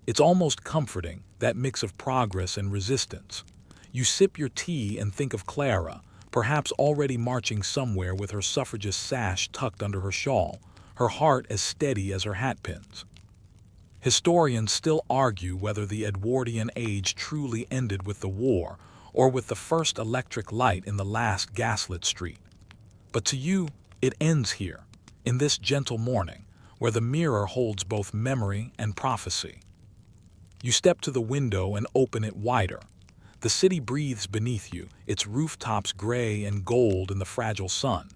It's almost comforting, that mix of progress and resistance. You sip your tea and think of Clara, perhaps already marching somewhere with her suffragist sash tucked under her shawl, her heart as steady as her hatpins. Historians still argue whether the Edwardian age truly ended with the war or with the first electric light in the last gaslit street. But to you, it ends here, in this gentle morning, where the mirror holds both memory and prophecy. You step to the window and open it wider. The city breathes beneath you, its rooftops gray and gold in the fragile sun.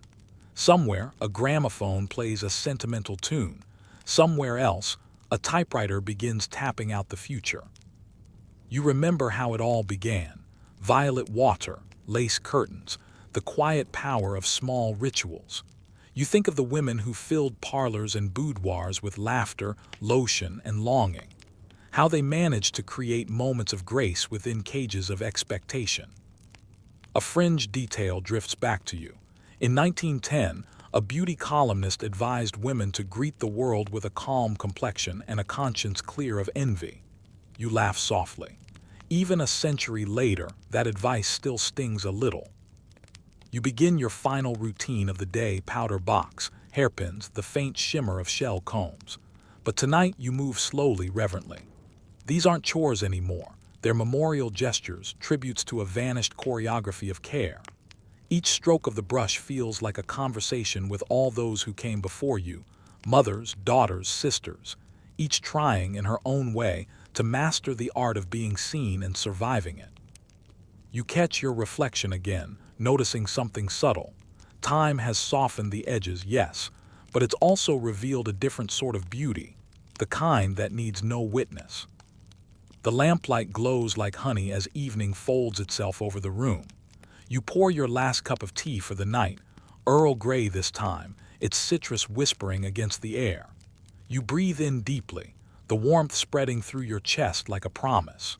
Somewhere, a gramophone plays a sentimental tune. Somewhere else, a typewriter begins tapping out the future. You remember how it all began. Violet water, lace curtains, the quiet power of small rituals. You think of the women who filled parlors and boudoirs with laughter, lotion, and longing. How they managed to create moments of grace within cages of expectation. A fringe detail drifts back to you. In 1910, a beauty columnist advised women to greet the world with a calm complexion and a conscience clear of envy. You laugh softly. Even a century later, that advice still stings a little. You begin your final routine of the day: powder box, hairpins, the faint shimmer of shell combs. But tonight you move slowly, reverently. These aren't chores anymore. They're memorial gestures, tributes to a vanished choreography of care. Each stroke of the brush feels like a conversation with all those who came before you, mothers, daughters, sisters, each trying in her own way to master the art of being seen and surviving it. You catch your reflection again, noticing something subtle. Time has softened the edges, yes, but it's also revealed a different sort of beauty, the kind that needs no witness. The lamplight glows like honey as evening folds itself over the room. You pour your last cup of tea for the night, Earl Grey this time, its citrus whispering against the air. You breathe in deeply, the warmth spreading through your chest like a promise.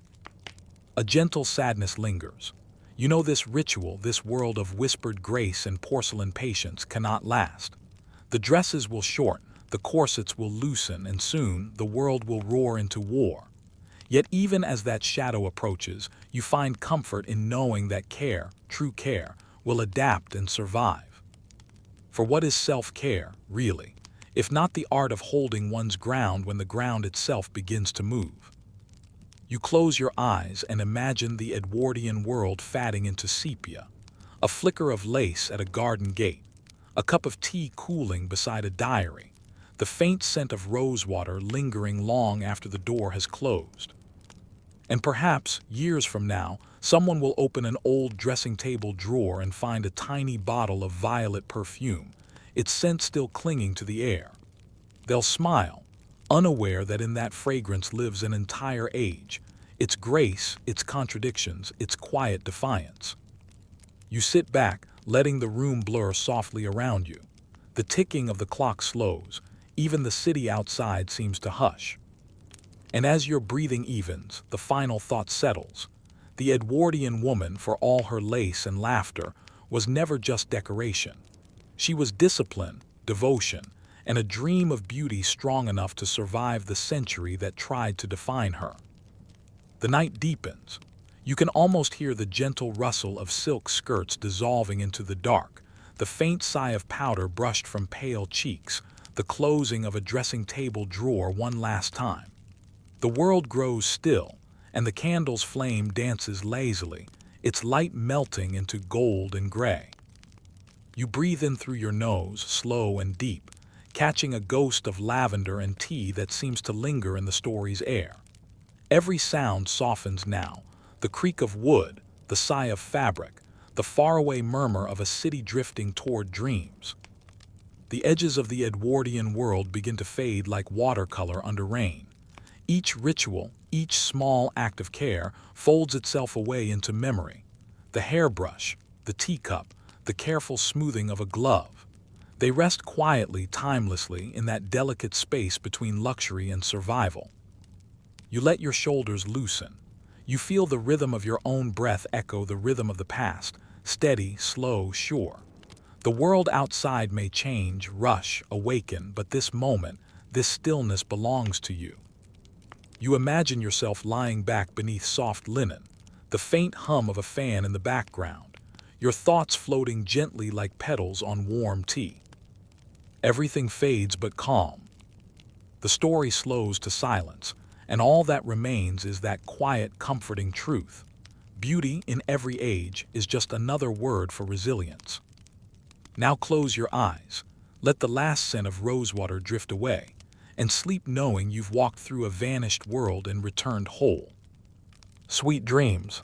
A gentle sadness lingers. You know this ritual, this world of whispered grace and porcelain patience cannot last. The dresses will shorten, the corsets will loosen, and soon the world will roar into war. Yet even as that shadow approaches, you find comfort in knowing that care, true care, will adapt and survive. For what is self-care, really, if not the art of holding one's ground when the ground itself begins to move? You close your eyes and imagine the Edwardian world fading into sepia, a flicker of lace at a garden gate, a cup of tea cooling beside a diary, the faint scent of rosewater lingering long after the door has closed. And perhaps, years from now, someone will open an old dressing table drawer and find a tiny bottle of violet perfume, its scent still clinging to the air. They'll smile, unaware that in that fragrance lives an entire age, its grace, its contradictions, its quiet defiance. You sit back, letting the room blur softly around you. The ticking of the clock slows, even the city outside seems to hush. And as your breathing evens, the final thought settles. The Edwardian woman, for all her lace and laughter, was never just decoration. She was discipline, devotion, and a dream of beauty strong enough to survive the century that tried to define her. The night deepens. You can almost hear the gentle rustle of silk skirts dissolving into the dark, the faint sigh of powder brushed from pale cheeks, the closing of a dressing table drawer one last time. The world grows still, and the candle's flame dances lazily, its light melting into gold and gray. You breathe in through your nose, slow and deep, catching a ghost of lavender and tea that seems to linger in the story's air. Every sound softens now, the creak of wood, the sigh of fabric, the faraway murmur of a city drifting toward dreams. The edges of the Edwardian world begin to fade like watercolor under rain. Each ritual, each small act of care, folds itself away into memory. The hairbrush, the teacup, the careful smoothing of a glove. They rest quietly, timelessly, in that delicate space between luxury and survival. You let your shoulders loosen. You feel the rhythm of your own breath echo the rhythm of the past, steady, slow, sure. The world outside may change, rush, awaken, but this moment, this stillness belongs to you. You imagine yourself lying back beneath soft linen, the faint hum of a fan in the background, your thoughts floating gently like petals on warm tea. Everything fades but calm. The story slows to silence, and all that remains is that quiet, comforting truth. Beauty in every age is just another word for resilience. Now close your eyes, let the last scent of rosewater drift away, and sleep knowing you've walked through a vanished world and returned whole. Sweet dreams.